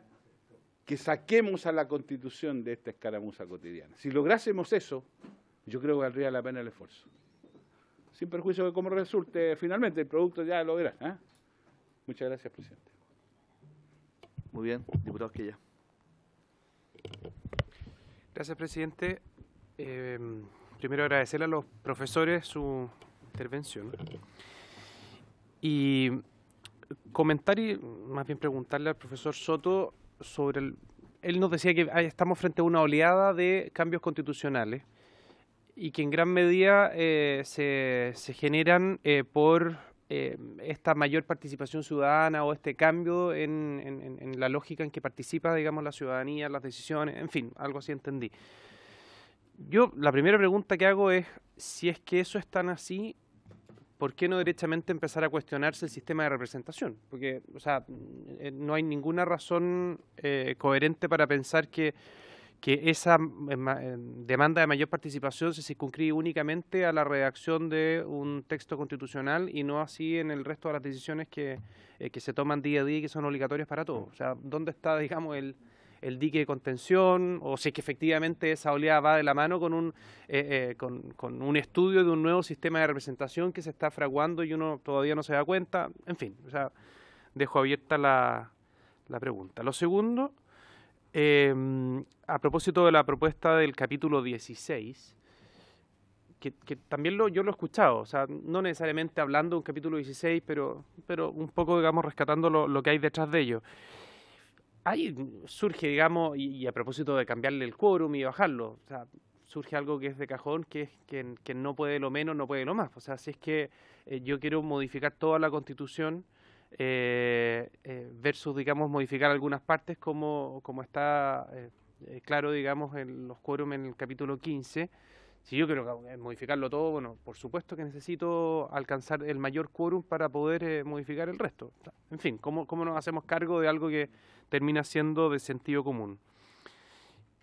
que saquemos a la Constitución de esta escaramuza cotidiana. Si lográsemos eso, yo creo que valdría la pena el esfuerzo. Sin perjuicio de cómo resulte finalmente, el producto ya lo verá. ¿Eh? Muchas gracias, presidente. Muy bien, diputado Quilla. Gracias, presidente. Primero agradecerle a los profesores su intervención y comentar y más bien preguntarle al profesor Soto sobre él nos decía que estamos frente a una oleada de cambios constitucionales y que en gran medida se generan por esta mayor participación ciudadana o este cambio en la lógica en que participa, digamos, la ciudadanía, las decisiones, en fin, algo así entendí. Yo, la primera pregunta que hago es, si es que eso es tan así, ¿por qué no derechamente empezar a cuestionarse el sistema de representación? Porque, o sea, no hay ninguna razón coherente para pensar que esa demanda de mayor participación se circunscribe únicamente a la redacción de un texto constitucional y no así en el resto de las decisiones que se toman día a día y que son obligatorias para todos. O sea, ¿dónde está, digamos, el dique de contención, o si es que efectivamente esa oleada va de la mano con un estudio de un nuevo sistema de representación que se está fraguando y uno todavía no se da cuenta? En fin, o sea, dejo abierta la pregunta. Lo segundo, a propósito de la propuesta del capítulo 16, que también yo lo he escuchado, o sea, no necesariamente hablando de un capítulo 16, pero un poco, digamos, rescatando lo que hay detrás de ello. Ahí surge, digamos, y a propósito de cambiarle el quórum y bajarlo, o sea, surge algo que es de cajón, que es que no puede lo menos, no puede lo más. O sea, si es que yo quiero modificar toda la Constitución versus, digamos, modificar algunas partes como está claro, digamos, en los quórum en el capítulo 15, si yo quiero modificarlo todo, bueno, por supuesto que necesito alcanzar el mayor quórum para poder modificar el resto. En fin, ¿cómo nos hacemos cargo de algo que termina siendo de sentido común?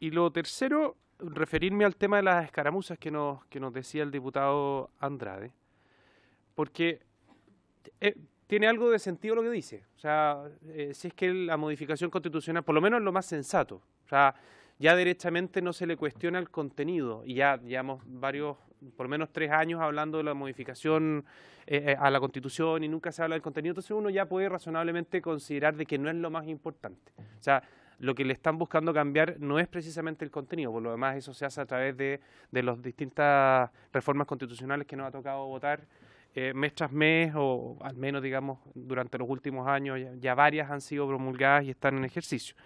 Y lo tercero, referirme al tema de las escaramuzas que nos decía el diputado Andrade, porque tiene algo de sentido lo que dice. O sea, si es que la modificación constitucional, por lo menos es lo más sensato, o sea, ya derechamente no se le cuestiona el contenido, y ya llevamos por lo menos 3 años hablando de la modificación a la Constitución y nunca se habla del contenido, entonces uno ya puede razonablemente considerar de que no es lo más importante. O sea, lo que le están buscando cambiar no es precisamente el contenido, por lo demás eso se hace a través de las distintas reformas constitucionales que nos ha tocado votar mes tras mes, o al menos, digamos, durante los últimos años, ya varias han sido promulgadas y están en ejercicio.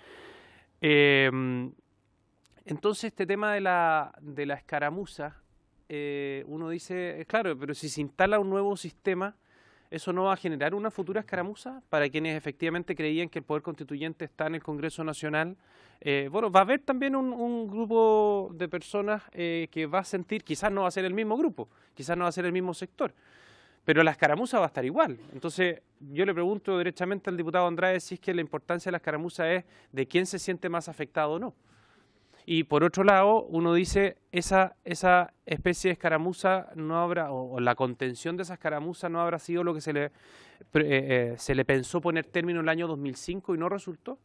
Entonces, este tema de la escaramuza, uno dice, claro, pero si se instala un nuevo sistema, ¿eso no va a generar una futura escaramuza para quienes efectivamente creían que el poder constituyente está en el Congreso Nacional? Bueno, va a haber también un grupo de personas que va a sentir, quizás no va a ser el mismo grupo, quizás no va a ser el mismo sector, pero la escaramuza va a estar igual. Entonces, yo le pregunto derechamente al diputado Andrade si es que la importancia de la escaramuza es de quién se siente más afectado o no. Y por otro lado, uno dice, esa especie de escaramuza no habrá, o la contención de esa escaramuza no habrá sido lo que se le pensó poner término en el año 2005 y no resultó.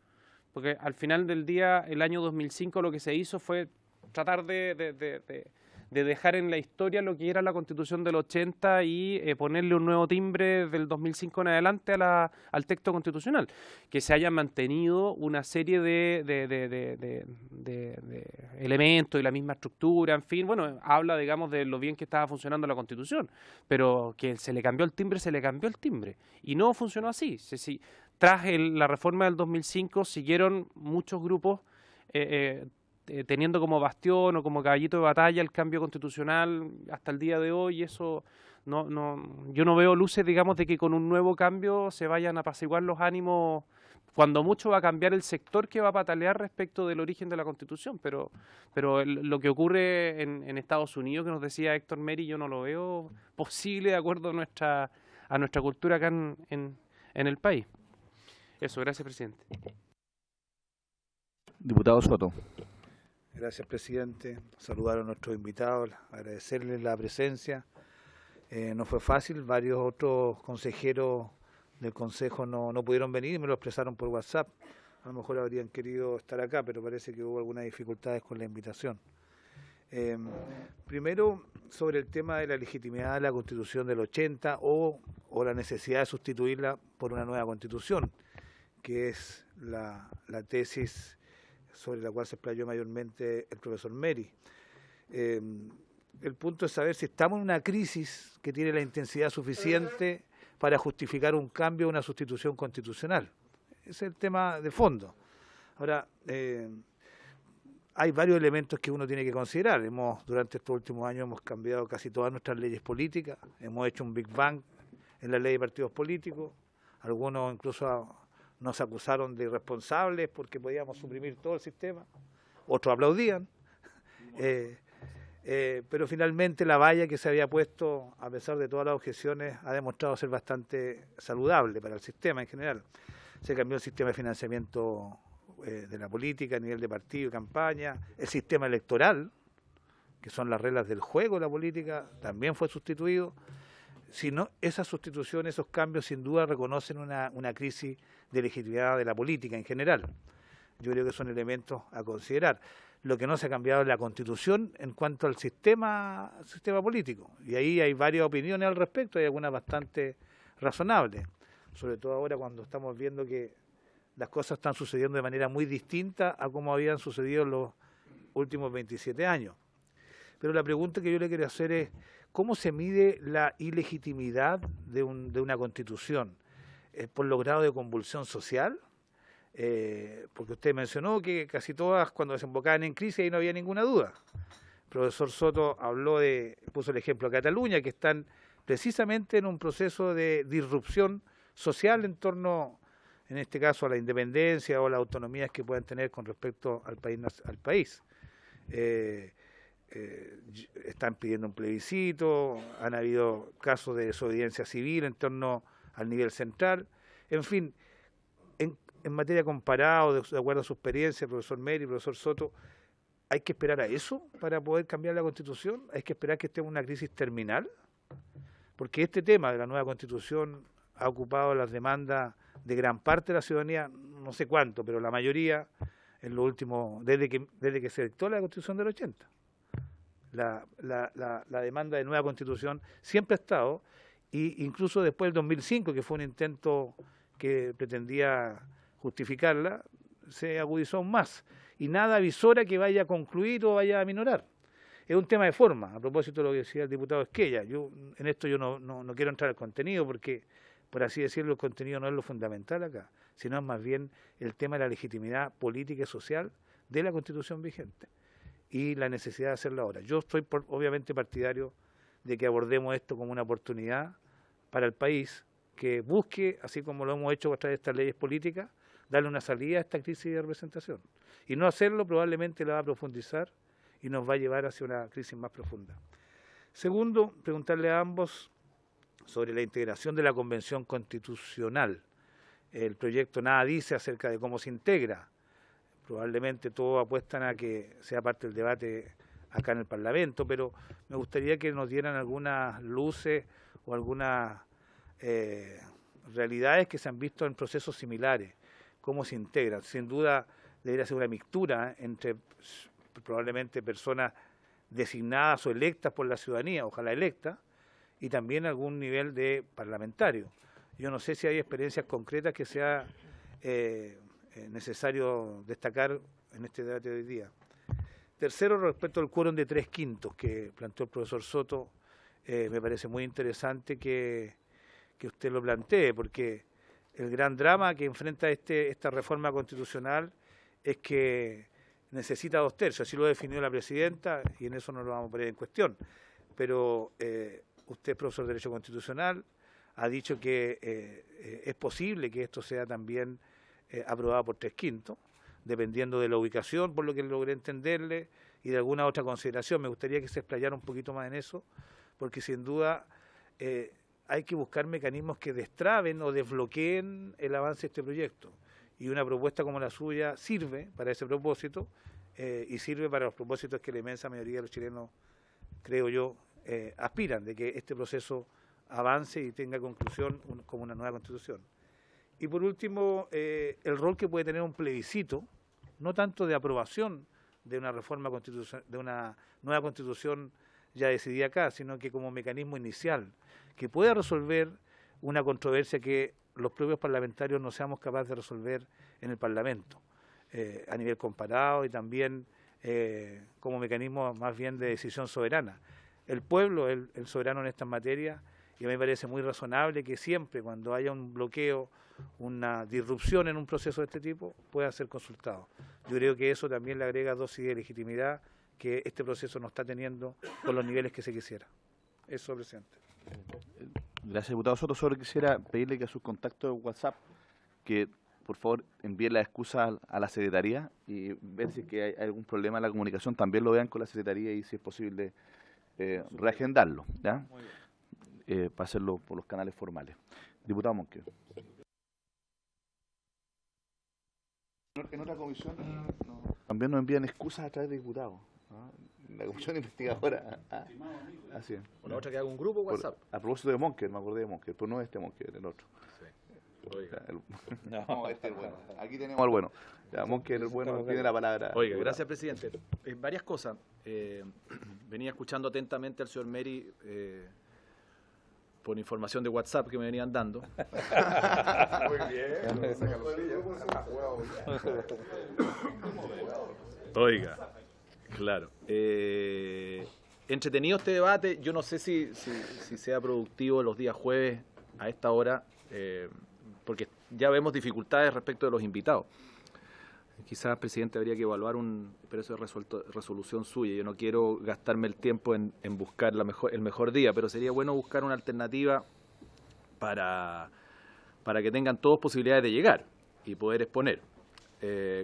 Porque al final del día, el año 2005 lo que se hizo fue tratar de de dejar en la historia lo que era la Constitución del 80 y ponerle un nuevo timbre del 2005 en adelante al texto constitucional, que se haya mantenido una serie de elementos y la misma estructura, en fin, bueno, habla, digamos, de lo bien que estaba funcionando la Constitución, pero que se le cambió el timbre, se le cambió el timbre, y no funcionó así. Tras la reforma del 2005 siguieron muchos grupos teniendo como bastión o como caballito de batalla el cambio constitucional hasta el día de hoy, y eso yo no veo luces, digamos, de que con un nuevo cambio se vayan a apaciguar los ánimos. Cuando mucho va a cambiar el sector que va a patalear respecto del origen de la Constitución, pero lo que ocurre en Estados Unidos, que nos decía Héctor Meri, yo no lo veo posible de acuerdo a nuestra cultura acá en el país. Eso, gracias, presidente. Diputado Soto. Gracias, presidente. Saludar a nuestros invitados, agradecerles la presencia. No fue fácil, varios otros consejeros del Consejo no pudieron venir y me lo expresaron por WhatsApp. A lo mejor habrían querido estar acá, pero parece que hubo algunas dificultades con la invitación. Primero, sobre el tema de la legitimidad de la Constitución del 80 o la necesidad de sustituirla por una nueva Constitución, que es la tesis sobre la cual se explayó mayormente el profesor Meri. El punto es saber si estamos en una crisis que tiene la intensidad suficiente para justificar un cambio o una sustitución constitucional. Ese es el tema de fondo. Ahora, hay varios elementos que uno tiene que considerar. Durante estos últimos años hemos cambiado casi todas nuestras leyes políticas, hemos hecho un Big Bang en la ley de partidos políticos, algunos incluso nos acusaron de irresponsables porque podíamos suprimir todo el sistema, otros aplaudían, pero finalmente la valla que se había puesto, a pesar de todas las objeciones, ha demostrado ser bastante saludable para el sistema en general. Se cambió el sistema de financiamiento de la política a nivel de partido y campaña, el sistema electoral, que son las reglas del juego de la política, también fue sustituido. Si no, esas sustituciones, esos cambios sin duda reconocen una crisis de legitimidad de la política en general. Yo creo que son elementos a considerar. Lo que no se ha cambiado es la Constitución en cuanto al sistema político. Y ahí hay varias opiniones al respecto, hay algunas bastante razonables. Sobre todo ahora cuando estamos viendo que las cosas están sucediendo de manera muy distinta a como habían sucedido en los últimos 27 años. Pero la pregunta que yo le quiero hacer es, ¿cómo se mide la ilegitimidad de una Constitución? ¿Por los grados de convulsión social? Porque usted mencionó que casi todas cuando desembocaban en crisis ahí no había ninguna duda. El profesor Soto puso el ejemplo de Cataluña, que están precisamente en un proceso de disrupción social en torno, en este caso, a la independencia o las autonomías que puedan tener con respecto al país. Están pidiendo un plebiscito, han habido casos de desobediencia civil en torno al nivel central. En fin, en materia comparada, de acuerdo a su experiencia, profesor Meri, profesor Soto, ¿hay que esperar a eso para poder cambiar la Constitución? ¿Hay que esperar que estemos en una crisis terminal? Porque este tema de la nueva Constitución ha ocupado las demandas de gran parte de la ciudadanía, no sé cuánto, pero la mayoría, en lo último, desde que se dictó la Constitución del 80. La demanda de nueva Constitución siempre ha estado, e incluso después del 2005, que fue un intento que pretendía justificarla, se agudizó aún más. Y nada avisora que vaya a concluir o vaya a aminorar. Es un tema de forma, a propósito de lo que decía el diputado Esquella. En esto yo no quiero entrar al contenido porque, por así decirlo, el contenido no es lo fundamental acá, sino es más bien el tema de la legitimidad política y social de la Constitución vigente y la necesidad de hacerla ahora. Yo estoy obviamente partidario de que abordemos esto como una oportunidad para el país, que busque, así como lo hemos hecho a través de estas leyes políticas, darle una salida a esta crisis de representación. Y no hacerlo probablemente la va a profundizar y nos va a llevar hacia una crisis más profunda. Segundo, preguntarle a ambos sobre la integración de la Convención Constitucional. El proyecto nada dice acerca de cómo se integra. Probablemente todos apuestan a que sea parte del debate acá en el Parlamento, pero me gustaría que nos dieran algunas luces o algunas realidades que se han visto en procesos similares, cómo se integran. Sin duda debería ser una mixtura entre probablemente personas designadas o electas por la ciudadanía, ojalá electas, y también algún nivel de parlamentario. Yo no sé si hay experiencias concretas que sea necesario destacar en este debate de hoy día. Tercero, respecto al quórum de 3/5 que planteó el profesor Soto, me parece muy interesante que usted lo plantee, porque el gran drama que enfrenta esta reforma constitucional es que necesita 2/3, así lo definió la presidenta, y en eso no lo vamos a poner en cuestión. Pero usted es profesor de Derecho Constitucional, ha dicho que es posible que esto sea también aprobado por 3/5, dependiendo de la ubicación, por lo que logré entenderle, y de alguna otra consideración. Me gustaría que se explayara un poquito más en eso, porque sin duda hay que buscar mecanismos que destraben o desbloqueen el avance de este proyecto. Y una propuesta como la suya sirve para ese propósito, y sirve para los propósitos que la inmensa mayoría de los chilenos, creo yo, aspiran, de que este proceso avance y tenga conclusión como una nueva constitución. Y por último, el rol que puede tener un plebiscito, no tanto de aprobación de una reforma constitucional, de una nueva constitución ya decidida acá, sino que como mecanismo inicial, que pueda resolver una controversia que los propios parlamentarios no seamos capaces de resolver en el Parlamento, a nivel comparado y también como mecanismo más bien de decisión soberana. El pueblo es el soberano en estas materias, y a mí me parece muy razonable que siempre cuando haya un bloqueo, una disrupción en un proceso de este tipo, pueda ser consultado. Yo creo que eso también le agrega dosis de legitimidad que este proceso no está teniendo con los niveles que se quisiera. Eso, presidente. Gracias, diputado Soto. Solo quisiera pedirle que a sus contactos de WhatsApp, que por favor envíen la excusa a la Secretaría, y ver si es que hay algún problema en la comunicación, también lo vean con la Secretaría y si es posible reagendarlo, ¿ya? Para hacerlo por los canales formales. Diputado Monque. En otra comisión también nos envían excusas a través de diputados, ¿no? La comisión investigadora. Así es. Una otra que haga un grupo WhatsApp. A propósito de Monker, me acordé de Monker, pero no este Monker, el otro. Sí. Oiga. No, este es el bueno. Aquí tenemos al bueno. Ya, Monker, el bueno, tiene la palabra. Oiga, gracias, presidente. Varias cosas. Venía escuchando atentamente al señor Meri por información de WhatsApp que me venían dando. Muy bien. Oiga, claro. Entretenido este debate. Yo no sé si sea productivo los días jueves a esta hora, porque ya vemos dificultades respecto de los invitados. Quizás, presidente, habría que evaluar pero eso es resolución suya. Yo no quiero gastarme el tiempo en buscar el mejor día, pero sería bueno buscar una alternativa para que tengan todos posibilidades de llegar y poder exponer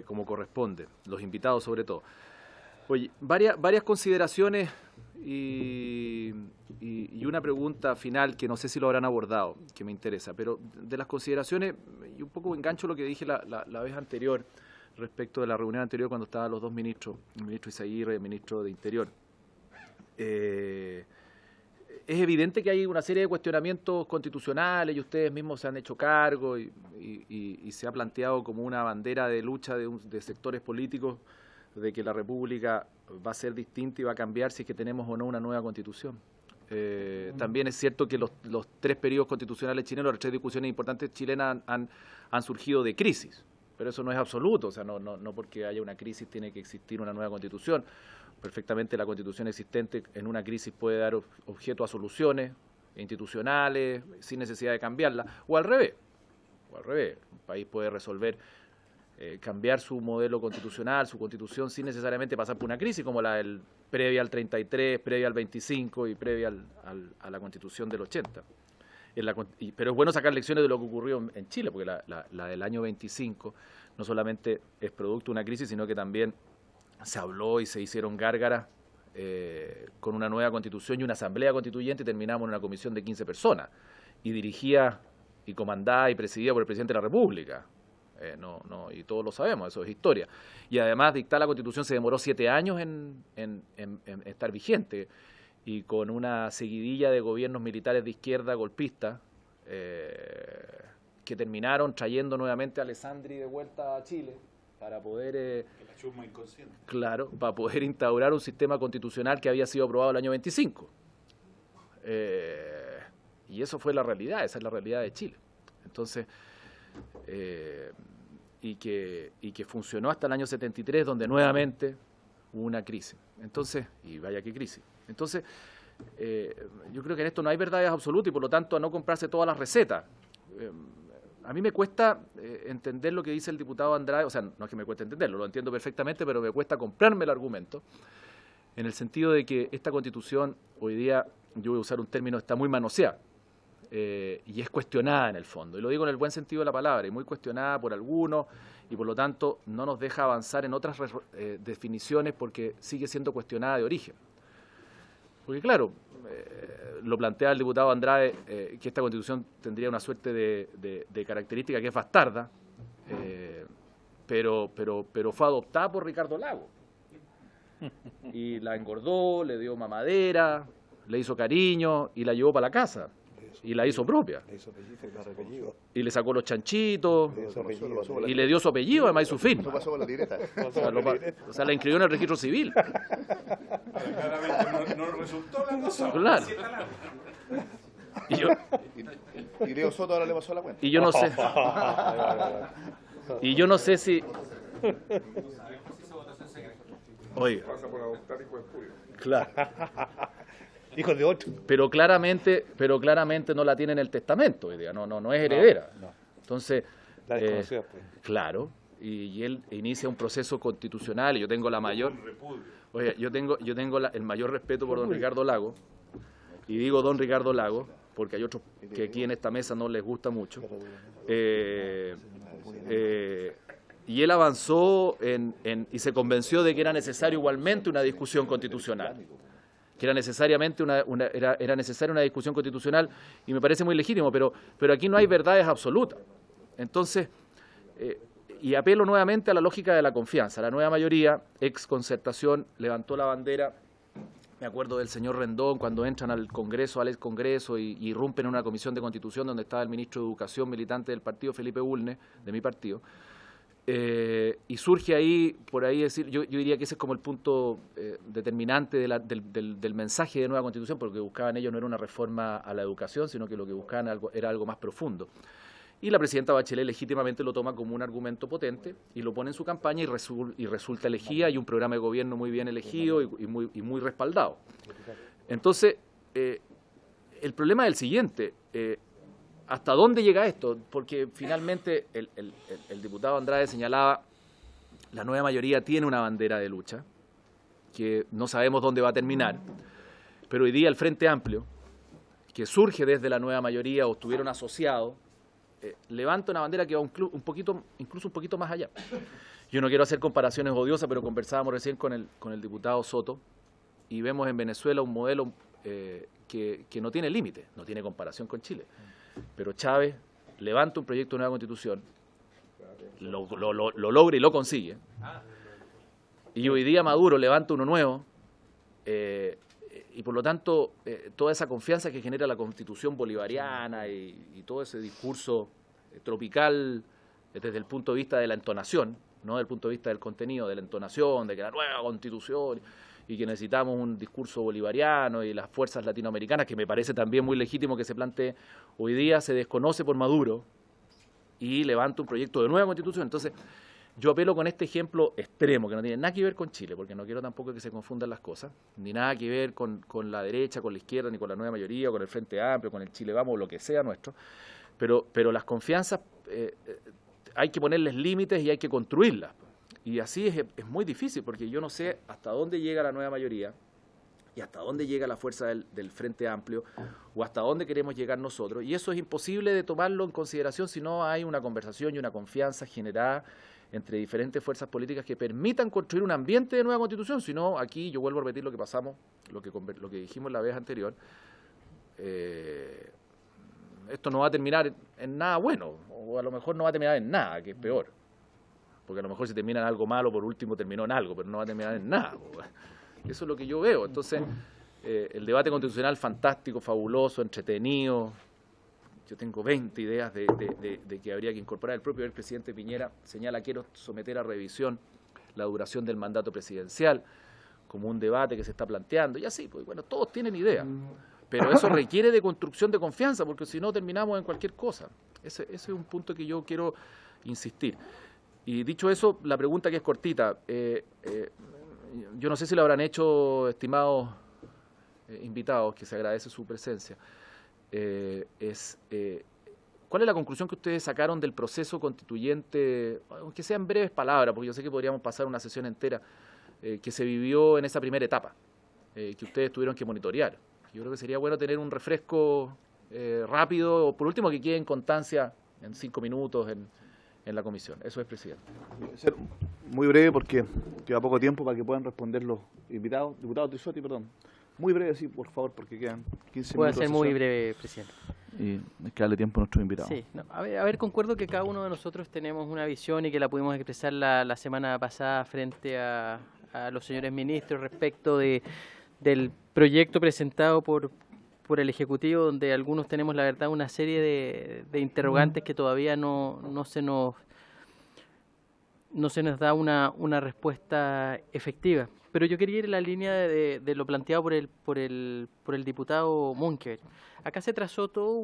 como corresponde, los invitados sobre todo. Oye, varias consideraciones y una pregunta final que no sé si lo habrán abordado, que me interesa, pero de las consideraciones, y un poco engancho lo que dije la vez anterior, respecto de la reunión anterior cuando estaban los dos ministros, el ministro Izaguirre y el ministro de Interior. Es evidente que hay una serie de cuestionamientos constitucionales y ustedes mismos se han hecho cargo y se ha planteado como una bandera de lucha de sectores políticos de que la República va a ser distinta y va a cambiar si es que tenemos o no una nueva Constitución. También es cierto que los tres periodos constitucionales chilenos, las tres discusiones importantes chilenas han surgido de crisis. Pero eso no es absoluto, o sea, no porque haya una crisis tiene que existir una nueva Constitución. Perfectamente la Constitución existente en una crisis puede dar objeto a soluciones institucionales sin necesidad de cambiarla, o al revés. Un país puede resolver, cambiar su modelo constitucional, su constitución, sin necesariamente pasar por una crisis como la previa al 33, previa al 25 y previa a la Constitución del 80. Pero es bueno sacar lecciones de lo que ocurrió en Chile, porque la del año 25 no solamente es producto de una crisis, sino que también se habló y se hicieron gárgaras con una nueva constitución y una asamblea constituyente, y terminamos en una comisión de 15 personas, y dirigida y comandada y presidida por el presidente de la República. Y todos lo sabemos, eso es historia. Y además dictar la constitución se demoró 7 años en estar vigente, y con una seguidilla de gobiernos militares de izquierda golpistas que terminaron trayendo nuevamente a Alessandri de vuelta a Chile, para poder, claro, para poder instaurar un sistema constitucional que había sido aprobado el año 25. Y eso fue la realidad, esa es la realidad de Chile. Entonces, y que funcionó hasta el año 73, donde nuevamente hubo una crisis. Entonces, y vaya qué crisis. Entonces, yo creo que en esto no hay verdades absolutas y por lo tanto a no comprarse todas las recetas. A mí me cuesta entender lo que dice el diputado Andrade, o sea, no es que me cueste entenderlo, lo entiendo perfectamente, pero me cuesta comprarme el argumento, en el sentido de que esta Constitución hoy día, yo voy a usar un término, está muy manoseada y es cuestionada en el fondo, y lo digo en el buen sentido de la palabra, y muy cuestionada por algunos, y por lo tanto no nos deja avanzar en otras definiciones porque sigue siendo cuestionada de origen. Porque claro, lo plantea el diputado Andrade, que esta Constitución tendría una suerte de característica que es bastarda, pero fue adoptada por Ricardo Lagos. Y la engordó, le dio mamadera, le hizo cariño y la llevó para la casa. Y la hizo propia. Y le sacó los chanchitos, y le dio su apellido, además y su fin. O sea, la inscribió en el registro civil. Claramente no resultó la cosa. Claro. Y Leo Soto ahora le pasó la cuenta. Y yo no sé. Y yo no sé si. Oiga. Claro. Hijos de 8. Pero claramente no la tiene en el testamento hoy día, no es heredera. No. Entonces, La desconocida, pues. claro, y él inicia un proceso constitucional y yo tengo la mayor. Oye, yo tengo el mayor respeto por don Ricardo Lagos, y digo don Ricardo Lagos, porque hay otros que aquí en esta mesa no les gusta mucho. Y él avanzó y se convenció de que era necesario igualmente una discusión constitucional, que era necesariamente era necesaria una discusión constitucional, y me parece muy legítimo, pero aquí no hay verdades absolutas. Entonces, y apelo nuevamente a la lógica de la confianza. La nueva mayoría, ex Concertación, levantó la bandera. Me acuerdo del señor Rendón cuando entran al Congreso, al ex Congreso, y irrumpen en una comisión de Constitución donde estaba el ministro de Educación militante del partido, Felipe Bulnes, de mi partido. Y surge ahí, por ahí decir, yo diría que ese es como el punto determinante del mensaje de nueva Constitución, porque lo que buscaban ellos no era una reforma a la educación, sino que lo que buscaban era algo más profundo. Y la presidenta Bachelet legítimamente lo toma como un argumento potente y lo pone en su campaña y resulta elegida, y un programa de gobierno muy bien elegido y muy respaldado. Entonces, el problema es el siguiente. ¿Hasta dónde llega esto? Porque finalmente el diputado Andrade señalaba, la nueva mayoría tiene una bandera de lucha, que no sabemos dónde va a terminar, pero hoy día el Frente Amplio, que surge desde la nueva mayoría o estuvieron asociados, levanta una bandera que va incluso un poquito más allá. Yo no quiero hacer comparaciones odiosas, pero conversábamos recién con el diputado Soto, y vemos en Venezuela un modelo que no tiene límite, no tiene comparación con Chile. Pero Chávez levanta un proyecto de nueva Constitución, lo logra y lo consigue, y hoy día Maduro levanta uno nuevo, y por lo tanto toda esa confianza que genera la Constitución bolivariana y todo ese discurso tropical desde el punto de vista de la entonación, no desde el punto de vista del contenido, de la entonación, de que la nueva Constitución y que necesitamos un discurso bolivariano y las fuerzas latinoamericanas, que me parece también muy legítimo que se plantee, hoy día se desconoce por Maduro y levanta un proyecto de nueva Constitución. Entonces, yo apelo con este ejemplo extremo, que no tiene nada que ver con Chile, porque no quiero tampoco que se confundan las cosas, ni nada que ver con la derecha, con la izquierda, ni con la nueva mayoría, con el Frente Amplio, con el Chile Vamos, o lo que sea nuestro, pero las confianzas hay que ponerles límites y hay que construirlas. Y así es muy difícil, porque yo no sé hasta dónde llega la nueva mayoría y hasta dónde llega la fuerza del Frente Amplio o hasta dónde queremos llegar nosotros. Y eso es imposible de tomarlo en consideración si no hay una conversación y una confianza generada entre diferentes fuerzas políticas que permitan construir un ambiente de nueva Constitución. Si no, aquí yo vuelvo a repetir lo que pasamos, lo que dijimos la vez anterior. Esto no va a terminar en nada bueno, o a lo mejor no va a terminar en nada, que es peor. Porque a lo mejor si termina en algo malo, por último terminó en algo, pero no va a terminar en nada. Eso es lo que yo veo. Entonces, el debate constitucional fantástico, fabuloso, entretenido, yo tengo 20 ideas de que habría que incorporar. El propio presidente Piñera señala: quiero someter a revisión la duración del mandato presidencial como un debate que se está planteando. Y así, pues bueno, todos tienen ideas, pero eso requiere de construcción de confianza, porque si no terminamos en cualquier cosa. Ese es un punto que yo quiero insistir. Y dicho eso, la pregunta, que es cortita, yo no sé si lo habrán hecho, estimados invitados, que se agradece su presencia, ¿cuál es la conclusión que ustedes sacaron del proceso constituyente, aunque sean breves palabras, porque yo sé que podríamos pasar una sesión entera, que se vivió en esa primera etapa, que ustedes tuvieron que monitorear? Yo creo que sería bueno tener un refresco rápido, o por último que quede en constancia en 5 minutos en la comisión. Eso es, presidente. Ser muy breve porque queda poco tiempo para que puedan responder los invitados. Diputado Trisotti, perdón. Muy breve, sí, por favor, porque quedan 15 Puedo minutos. ser muy breve, presidente. Y hay que darle tiempo a nuestros invitados. Sí, no, a ver, concuerdo que cada uno de nosotros tenemos una visión y que la pudimos expresar la semana pasada frente a los señores ministros respecto del proyecto presentado por el Ejecutivo, donde algunos tenemos, la verdad, una serie de interrogantes que todavía no se nos da una respuesta efectiva. Pero yo quería ir en la línea de lo planteado por el diputado Munker. Acá se trazó todo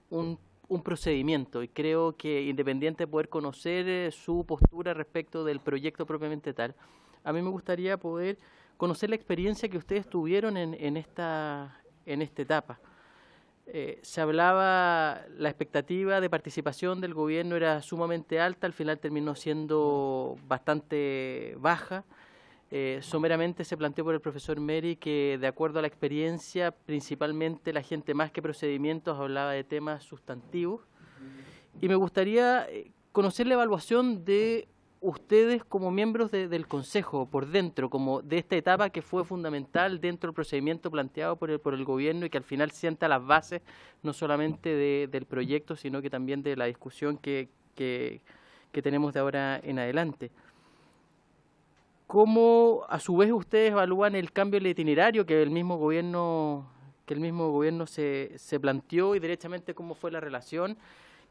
un procedimiento, y creo que, independiente de poder conocer su postura respecto del proyecto propiamente tal, a mí me gustaría poder conocer la experiencia que ustedes tuvieron en esta etapa. Se hablaba, la expectativa de participación del gobierno era sumamente alta, al final terminó siendo bastante baja. Someramente se planteó por el profesor Meri que, de acuerdo a la experiencia, principalmente la gente, más que procedimientos, hablaba de temas sustantivos. Y me gustaría conocer la evaluación de ustedes como miembros del Consejo, por dentro, como de esta etapa que fue fundamental dentro del procedimiento planteado por el gobierno, y que al final sienta las bases no solamente del proyecto, sino que también de la discusión que tenemos de ahora en adelante. ¿Cómo, a su vez, ustedes evalúan el cambio del itinerario que el mismo gobierno se planteó, y derechamente cómo fue la relación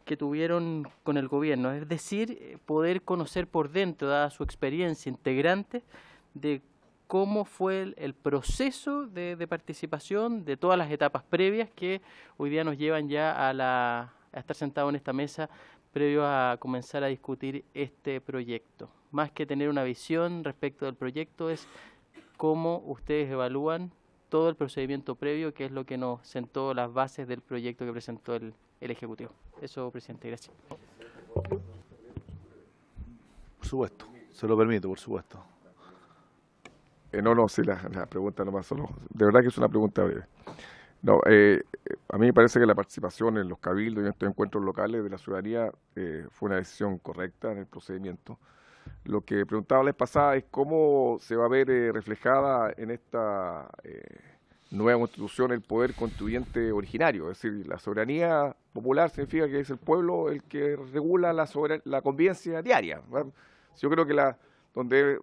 que tuvieron con el gobierno? Es decir, poder conocer por dentro, dada su experiencia integrante, de cómo fue el proceso de participación de todas las etapas previas que hoy día nos llevan ya a estar sentados en esta mesa previo a comenzar a discutir este proyecto. Más que tener una visión respecto del proyecto, es cómo ustedes evalúan todo el procedimiento previo, que es lo que nos sentó las bases del proyecto que presentó el Ejecutivo. Eso, presidente, gracias. Por supuesto, se lo permito, por supuesto. Sí, la pregunta nomás solo. De verdad que es una pregunta breve. No, a mí me parece que la participación en los cabildos y en estos encuentros locales de la ciudadanía fue una decisión correcta en el procedimiento. Lo que preguntaba la vez pasada es cómo se va a ver reflejada en esta nueva constitución el poder constituyente originario. Es decir, la soberanía popular significa que es el pueblo el que regula la convivencia diaria, ¿verdad? Yo creo que donde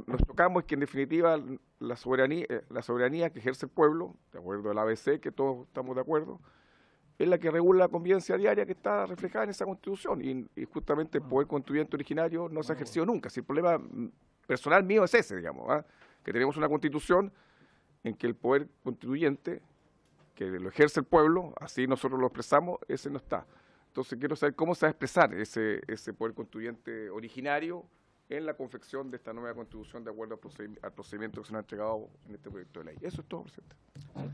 nos tocamos es que, en definitiva, la soberanía que ejerce el pueblo, de acuerdo al ABC, que todos estamos de acuerdo, es la que regula la convivencia diaria que está reflejada en esa Constitución, y justamente el poder constituyente originario no se ha ejercido nunca. Si el problema personal mío es ese, digamos, ¿eh? Que tenemos una Constitución en que el poder constituyente, que lo ejerce el pueblo, así nosotros lo expresamos, ese no está. Entonces quiero saber cómo se va a expresar ese poder constituyente originario en la confección de esta nueva Constitución, de acuerdo al procedimiento que se nos ha entregado en este proyecto de ley. Eso es todo, presidente.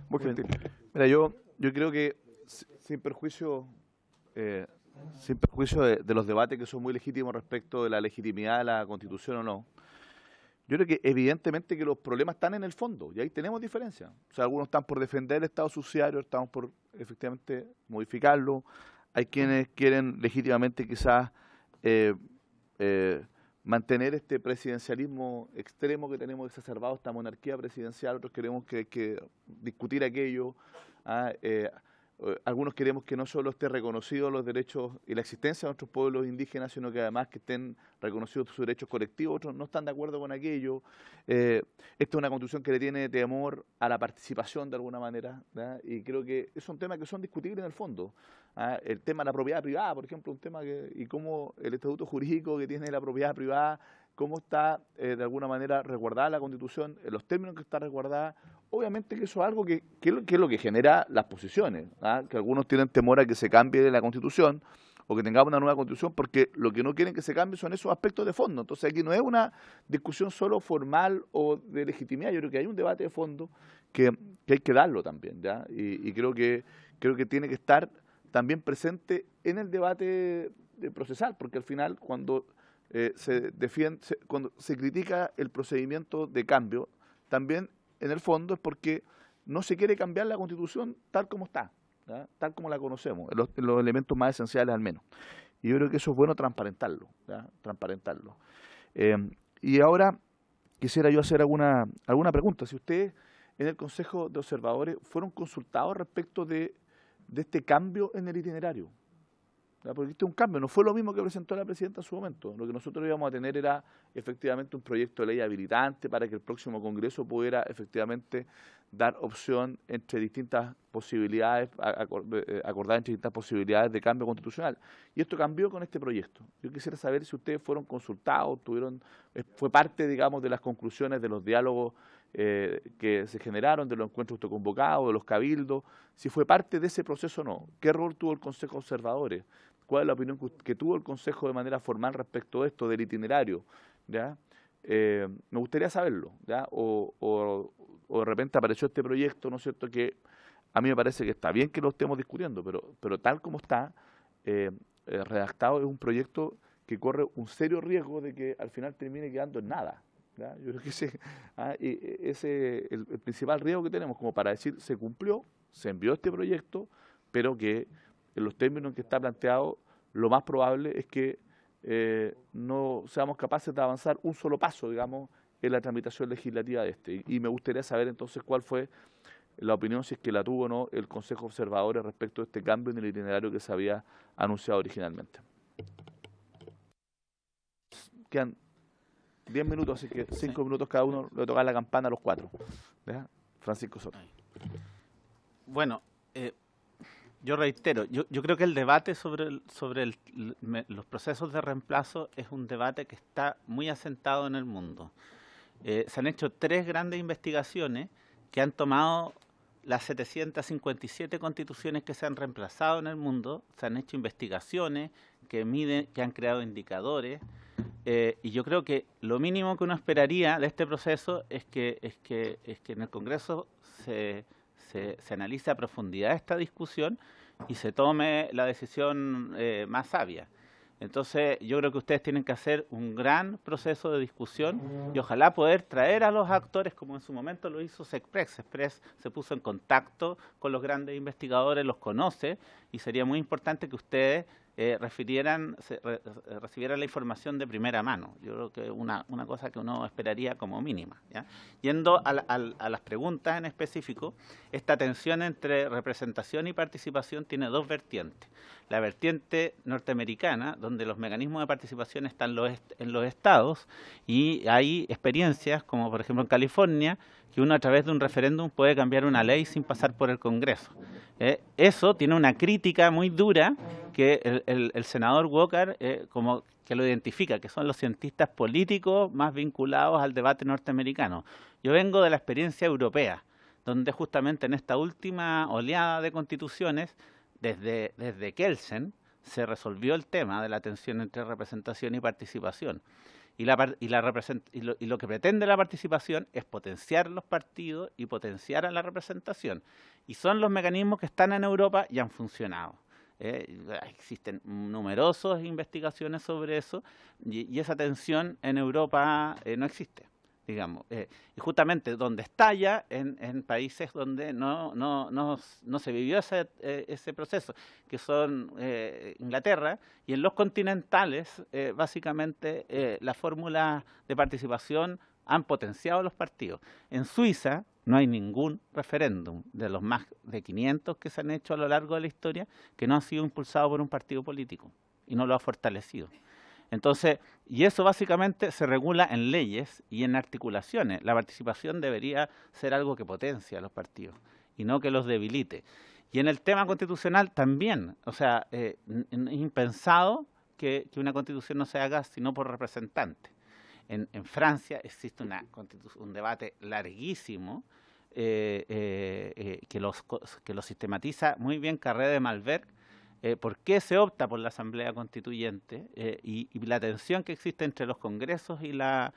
Muy gentil. Mira, yo creo que, sin perjuicio de los debates que son muy legítimos respecto de la legitimidad de la Constitución o no, yo creo que evidentemente que los problemas están en el fondo, y ahí tenemos diferencias. O sea, algunos están por defender el Estado subsidiario, estamos por efectivamente modificarlo. Hay quienes quieren legítimamente quizás mantener este presidencialismo extremo que tenemos exacerbado, esta monarquía presidencial. Otros queremos que discutir aquello. algunos queremos que no solo esté reconocido los derechos y la existencia de nuestros pueblos indígenas, sino que además que estén reconocidos sus derechos colectivos, otros no están de acuerdo con aquello. Esta es una constitución que le tiene temor a la participación de alguna manera, ¿verdad? Y creo que son temas que son discutibles en el fondo. El tema de la propiedad privada, por ejemplo, un tema y cómo el estatuto jurídico que tiene la propiedad privada, cómo está de alguna manera resguardada la Constitución, en los términos que está resguardada. Obviamente que eso es algo que es lo que genera las posiciones, que algunos tienen temor a que se cambie la Constitución o que tengamos una nueva Constitución, porque lo que no quieren que se cambie son esos aspectos de fondo. Entonces aquí no es una discusión solo formal o de legitimidad, yo creo que hay un debate de fondo que hay que darlo también, ¿ya? Y creo que tiene que estar también presente en el debate procesal, porque al final cuando cuando se critica el procedimiento de cambio, también en el fondo es porque no se quiere cambiar la Constitución tal como está, ¿ya? Tal como la conocemos, en los elementos más esenciales al menos. Y yo creo que eso es bueno transparentarlo, ¿ya? Transparentarlo. Y ahora quisiera yo hacer alguna pregunta. Si ustedes en el Consejo de Observadores fueron consultados respecto de este cambio en el itinerario, ¿ya? Porque este es un cambio, no fue lo mismo que presentó la presidenta en su momento. Lo que nosotros íbamos a tener era efectivamente un proyecto de ley habilitante para que el próximo Congreso pudiera efectivamente dar opción entre distintas posibilidades, acordar entre distintas posibilidades de cambio constitucional. Y esto cambió con este proyecto. Yo quisiera saber si ustedes fueron consultados, fue parte, digamos, de las conclusiones de los diálogos que se generaron, de los encuentros autoconvocados, de los cabildos, si fue parte de ese proceso o no. ¿Qué rol tuvo el Consejo de Observadores? ¿Cuál es la opinión que tuvo el Consejo de manera formal respecto a esto, del itinerario? ¿Ya? Me gustaría saberlo, ¿ya? O de repente apareció este proyecto, ¿no es cierto?, que a mí me parece que está bien que lo estemos discutiendo, pero tal como está redactado, es un proyecto que corre un serio riesgo de que al final termine quedando en nada, ¿ya? Yo creo que ese es el principal riesgo que tenemos, como para decir, se cumplió, se envió este proyecto, pero que en los términos en que está planteado, lo más probable es que no seamos capaces de avanzar un solo paso, digamos, en la tramitación legislativa de este. Y me gustaría saber entonces cuál fue la opinión, si es que la tuvo o no, el Consejo de Observadores respecto a este cambio en el itinerario que se había anunciado originalmente. Quedan 10 minutos, así que 5 minutos cada uno, le toca la campana a los 4. ¿Ya? Francisco Soto. Bueno, yo reitero, yo creo que el debate sobre los procesos de reemplazo es un debate que está muy asentado en el mundo. Se han hecho 3 grandes investigaciones que han tomado las 757 constituciones que se han reemplazado en el mundo, se han hecho investigaciones que miden, que han creado indicadores, y yo creo que lo mínimo que uno esperaría de este proceso es que en el Congreso se analice a profundidad esta discusión y se tome la decisión más sabia. Entonces, yo creo que ustedes tienen que hacer un gran proceso de discusión y ojalá poder traer a los actores, como en su momento lo hizo SECPRES. SECPRES se puso en contacto con los grandes investigadores, los conoce, y sería muy importante que ustedes recibieran la información de primera mano. Yo creo que una cosa que uno esperaría como mínima, ¿ya? Yendo a las preguntas en específico, esta tensión entre representación y participación tiene 2 vertientes. La vertiente norteamericana, donde los mecanismos de participación están en los estados, y hay experiencias, como por ejemplo en California, que uno a través de un referéndum puede cambiar una ley sin pasar por el Congreso. Eso tiene una crítica muy dura que el senador Walker como que lo identifica, que son los cientistas políticos más vinculados al debate norteamericano. Yo vengo de la experiencia europea, donde justamente en esta última oleada de constituciones, desde Kelsen, se resolvió el tema de la tensión entre representación y participación. Y lo que pretende la participación es potenciar los partidos y potenciar a la representación. Y son los mecanismos que están en Europa y han funcionado. Existen numerosas investigaciones sobre eso y esa tensión en Europa no existe, digamos. Y justamente donde estalla en países donde no se vivió ese proceso, que son Inglaterra, y en los continentales, básicamente, las fórmulas de participación han potenciado los partidos. En Suiza, No hay ningún referéndum de los más de 500 que se han hecho a lo largo de la historia que no ha sido impulsado por un partido político y no lo ha fortalecido. Entonces, y eso básicamente se regula en leyes y en articulaciones. La participación debería ser algo que potencia a los partidos y no que los debilite. Y en el tema constitucional también, o sea, es impensado que una constitución no se haga sino por representantes. En Francia existe un debate larguísimo que lo sistematiza muy bien Carré de Malbec. ¿Por qué se opta por la Asamblea Constituyente y la tensión que existe entre los congresos y las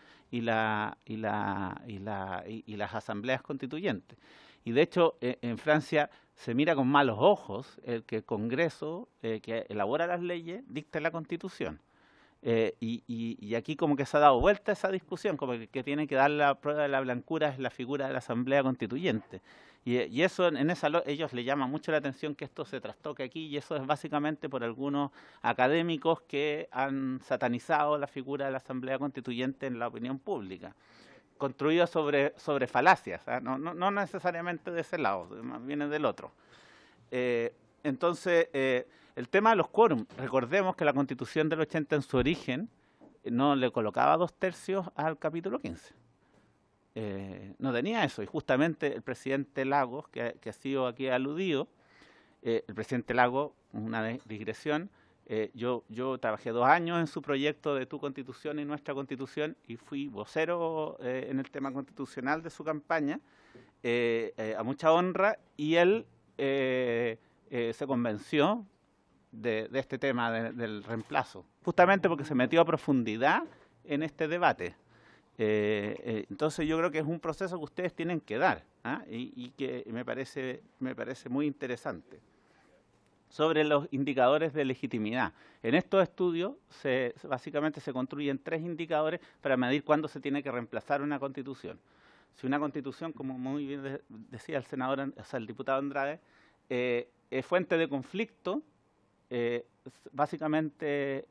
asambleas constituyentes? Y de hecho, en Francia se mira con malos ojos el que el Congreso, que elabora las leyes, dicte la Constitución. Y aquí como que se ha dado vuelta esa discusión, como que tiene que dar la prueba de la blancura es la figura de la Asamblea Constituyente. Y eso, ellos le llaman mucho la atención que esto se trastoque aquí, y eso es básicamente por algunos académicos que han satanizado la figura de la Asamblea Constituyente en la opinión pública, construida sobre falacias, ¿eh? No necesariamente de ese lado, viene del otro. Entonces, el tema de los quórum, recordemos que la Constitución del 80 en su origen no le colocaba 2/3 al capítulo 15. No tenía eso, y justamente el presidente Lagos, que ha sido aquí aludido, el presidente Lagos, una digresión, yo trabajé 2 años en su proyecto de Tu Constitución y Nuestra Constitución y fui vocero en el tema constitucional de su campaña, a mucha honra, y él se convenció de este tema del reemplazo, justamente porque se metió a profundidad en este debate. Entonces yo creo que es un proceso que ustedes tienen que dar, y que me parece muy interesante. Sobre los indicadores de legitimidad. En estos estudios básicamente se construyen 3 indicadores para medir cuándo se tiene que reemplazar una constitución. Si una constitución, como muy bien decía el diputado Andrade, es fuente de conflicto, básicamente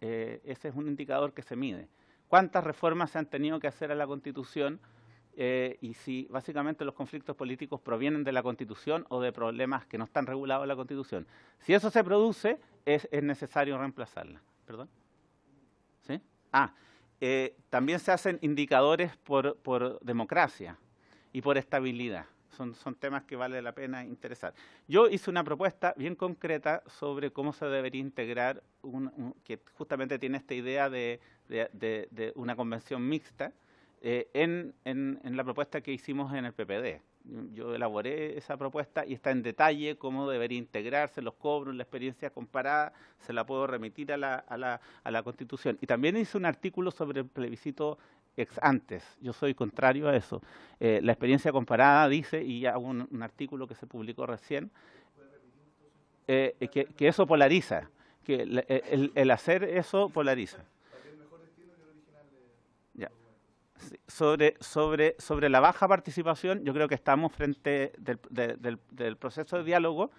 ese es un indicador que se mide. ¿Cuántas reformas se han tenido que hacer a la Constitución? Y si básicamente los conflictos políticos provienen de la Constitución o de problemas que no están regulados en la Constitución. Si eso se produce, es necesario reemplazarla. ¿Perdón? ¿Sí? También se hacen indicadores por democracia y por estabilidad. Son temas que vale la pena interesar. Yo hice una propuesta bien concreta sobre cómo se debería integrar, que justamente tiene esta idea de una convención mixta, en la propuesta que hicimos en el PPD. Yo elaboré esa propuesta y está en detalle cómo debería integrarse los cobros, la experiencia comparada, se la puedo remitir a la Constitución. Y también hice un artículo sobre el plebiscito ex antes. Yo soy contrario a eso. La experiencia comparada dice, y hago un artículo que se publicó recién, que eso polariza, que el hacer eso polariza. Ya. Sí. Sobre la baja participación, yo creo que estamos frente del proceso de diálogo.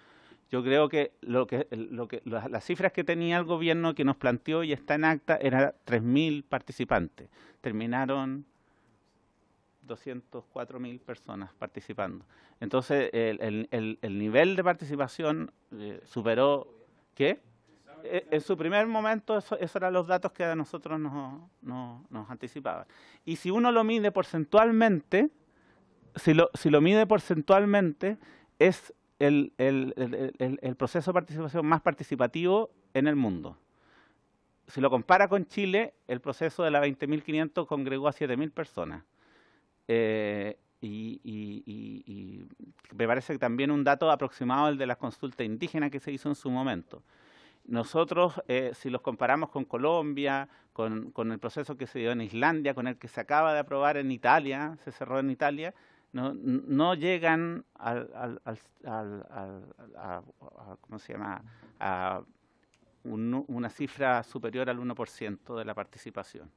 Yo creo que las cifras que tenía el gobierno que nos planteó y está en acta eran 3.000 participantes. Terminaron 204.000 personas participando. Entonces, el nivel de participación superó... ¿Qué? En su primer momento, esos eran los datos que a nosotros nos anticipaban. Y si uno lo mide porcentualmente, si lo mide porcentualmente, es el proceso de participación más participativo en el mundo. Si lo compara con Chile, el proceso de la 20.500 congregó a 7.000 personas. Y me parece que también un dato aproximado el de las consultas indígenas que se hizo en su momento. Nosotros, si los comparamos con Colombia, con el proceso que se dio en Islandia, con el que se acaba de aprobar en Italia, se cerró en Italia, no llegan ¿cómo se llama? A una cifra superior al 1% de la participación.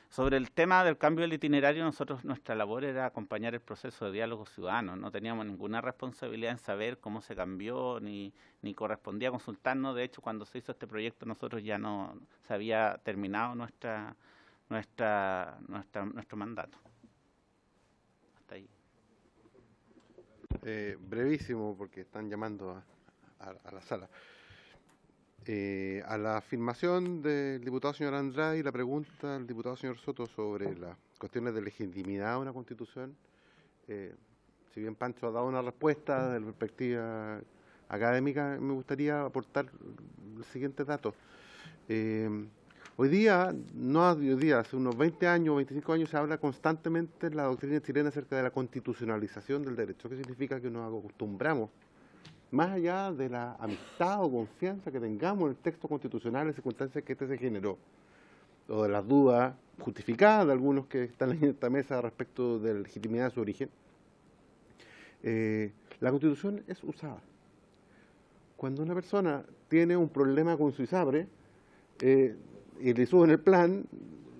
Sobre el tema del cambio del itinerario, nuestra labor era acompañar el proceso de diálogo ciudadano. No teníamos ninguna responsabilidad en saber cómo se cambió, ni correspondía consultarnos. De hecho, cuando se hizo este proyecto, nosotros ya no se había terminado nuestro mandato. Hasta ahí. Brevísimo, porque están llamando a la sala. A la afirmación del diputado señor Andrade y la pregunta del diputado señor Soto sobre las cuestiones de legitimidad de una Constitución, si bien Pancho ha dado una respuesta desde la perspectiva académica, me gustaría aportar el siguiente dato. Hoy día, hace unos 20 años, 25 años, se habla constantemente en la doctrina chilena acerca de la constitucionalización del derecho. ¿Qué significa? Que nos acostumbramos, más allá de la amistad o confianza que tengamos en el texto constitucional, en circunstancias que se generó, o de las dudas justificadas de algunos que están en esta mesa respecto de la legitimidad de su origen, la Constitución es usada. Cuando una persona tiene un problema con su ISAPRE y le suben el plan,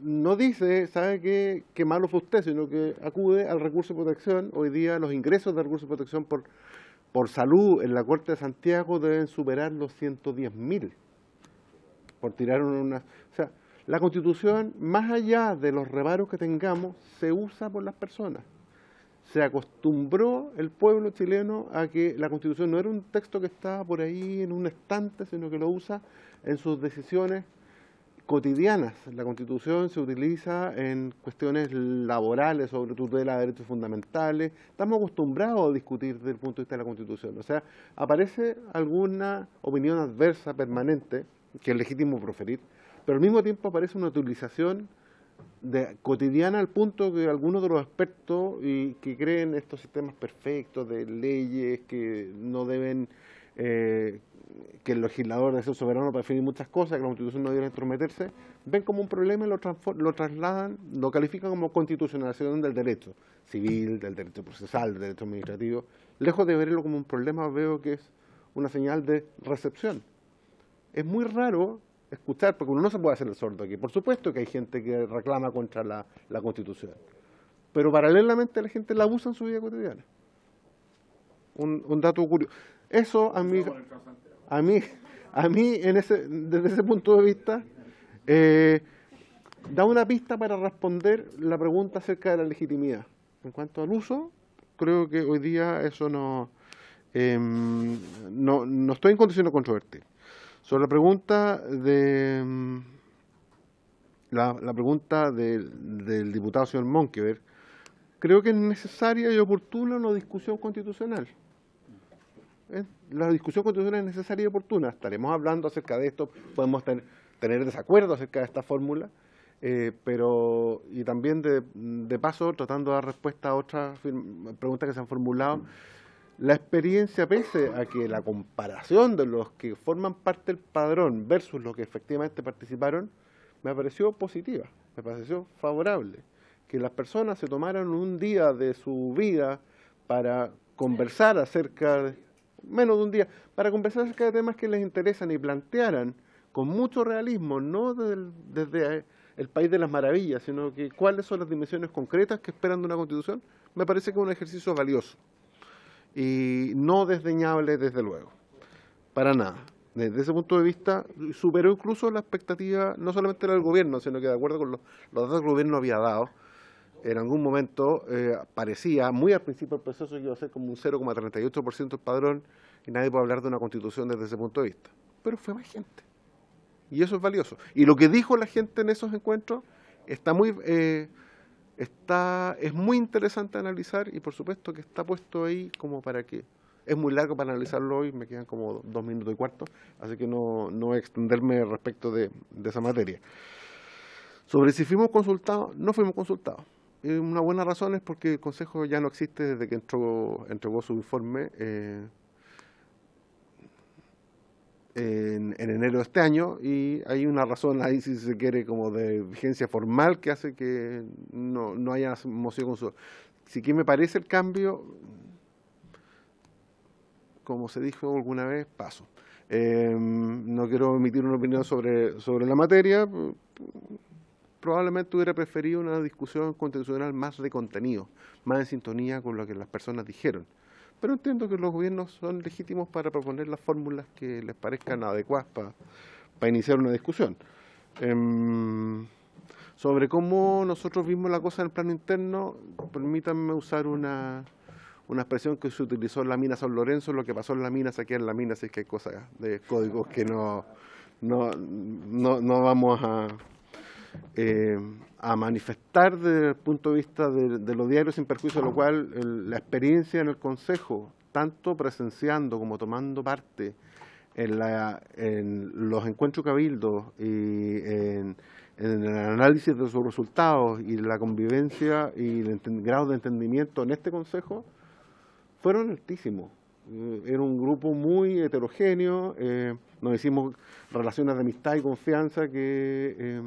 no dice, ¿sabe qué malo fue usted?, sino que acude al recurso de protección. Hoy día los ingresos de recurso de protección por salud en la Corte de Santiago deben superar los 110.000, por tirar una... O sea, la Constitución, más allá de los reparos que tengamos, se usa por las personas. Se acostumbró el pueblo chileno a que la Constitución no era un texto que estaba por ahí en un estante, sino que lo usa en sus decisiones cotidianas. La Constitución se utiliza en cuestiones laborales, sobre tutela de derechos fundamentales. Estamos acostumbrados a discutir desde el punto de vista de la Constitución. O sea, aparece alguna opinión adversa permanente, que es legítimo proferir, pero al mismo tiempo aparece una utilización cotidiana, al punto que algunos de los expertos y que creen estos sistemas perfectos de leyes que no deben, que el legislador debe ser soberano para definir muchas cosas, que la Constitución no debe entrometerse, ven como un problema y lo trasladan, lo califican como constitucionalización del derecho civil, del derecho procesal, del derecho administrativo. Lejos de verlo como un problema, veo que es una señal de recepción. Es muy raro escuchar, porque uno no se puede hacer el sordo aquí. Por supuesto que hay gente que reclama contra la Constitución, pero paralelamente la gente la usa en su vida cotidiana. Un dato curioso. Eso a mí desde ese punto de vista, da una pista para responder la pregunta acerca de la legitimidad. En cuanto al uso, creo que hoy día eso no estoy en condiciones de controvertir. Sobre la pregunta del diputado señor Monkeberg, creo que es necesaria y oportuna una discusión constitucional. La discusión constitucional es necesaria y oportuna. Estaremos hablando acerca de esto, podemos tener desacuerdos acerca de esta fórmula, pero y también de paso, tratando de dar respuesta a otras preguntas que se han formulado. La experiencia, pese a que la comparación de los que forman parte del padrón versus los que efectivamente participaron, me pareció positiva, me pareció favorable. Que las personas se tomaran un día de su vida para conversar menos de un día, para conversar acerca de temas que les interesan y plantearan con mucho realismo, no desde el país de las maravillas, sino que cuáles son las dimensiones concretas que esperan de una Constitución, me parece que es un ejercicio valioso. Y no desdeñable, desde luego, para nada. Desde ese punto de vista, superó incluso la expectativa, no solamente del gobierno, sino que de acuerdo con los datos que el gobierno había dado, en algún momento parecía, muy al principio del proceso, que iba a ser como un 0,38% del padrón, y nadie puede hablar de una Constitución desde ese punto de vista. Pero fue más gente. Y eso es valioso. Y lo que dijo la gente en esos encuentros es muy interesante analizar, y por supuesto que está puesto ahí como para que... Es muy largo para analizarlo hoy, me quedan como 2 minutos y cuarto, así que no voy a extenderme respecto de esa materia. Sobre si fuimos consultados, no fuimos consultados. Y una buena razón es porque el Consejo ya no existe desde que entregó su informe en enero de este año, y hay una razón ahí, si se quiere, como de vigencia formal que hace que no haya moción consulta. Si que me parece el cambio, como se dijo alguna vez, paso. No quiero emitir una opinión sobre la materia. Probablemente hubiera preferido una discusión constitucional más de contenido, más en sintonía con lo que las personas dijeron. Pero entiendo que los gobiernos son legítimos para proponer las fórmulas que les parezcan adecuadas para iniciar una discusión. Sobre cómo nosotros vimos la cosa en el plano interno, permítanme usar una una expresión que se utilizó en la mina San Lorenzo, lo que pasó en la mina se queda en la mina, así que hay cosas de códigos que no vamos a manifestar desde el punto de vista de lo diario, sin perjuicio de lo cual la experiencia en el Consejo, tanto presenciando como tomando parte en los encuentros cabildos y en el análisis de sus resultados y la convivencia y el grado de entendimiento en este Consejo, fueron altísimos. Era un grupo muy heterogéneo, nos hicimos relaciones de amistad y confianza que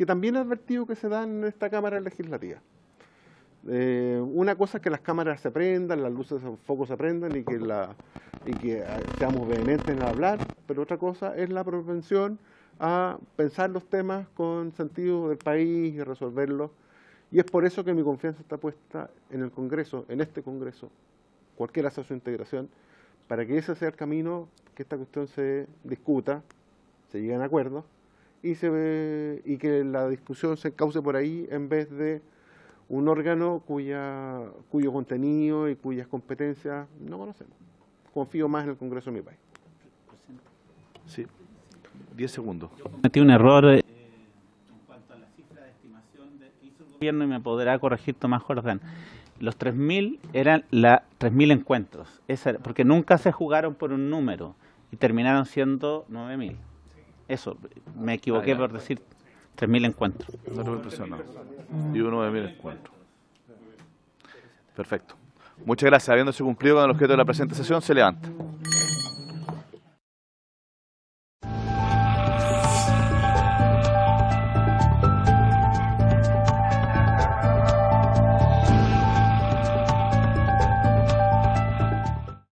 también he advertido que se dan en esta Cámara Legislativa. Una cosa es que las cámaras se prendan, las luces, los focos se prendan y que seamos vehementes en hablar, pero otra cosa es la propensión a pensar los temas con sentido del país y resolverlos. Y es por eso que mi confianza está puesta en el Congreso, en este Congreso, cualquiera sea su integración, para que ese sea el camino, que esta cuestión se discuta, se llegue a acuerdos y que la discusión se encauce por ahí en vez de un órgano cuyo contenido y cuyas competencias no conocemos. Confío más en el Congreso de mi país. Sí, 10 segundos. Cometí un error en cuanto a la cifra de estimación que hizo el gobierno y me podrá corregir Tomás Jordán. Los 3.000 eran 3.000 encuentros, porque nunca se jugaron por un número y terminaron siendo 9.000. Eso, me equivoqué por decir 3.000 encuentros. No te voy a impresionar. Y uno de 1.000 encuentros. Perfecto. Muchas gracias. Habiéndose cumplido con el objeto de la presente sesión, se levanta.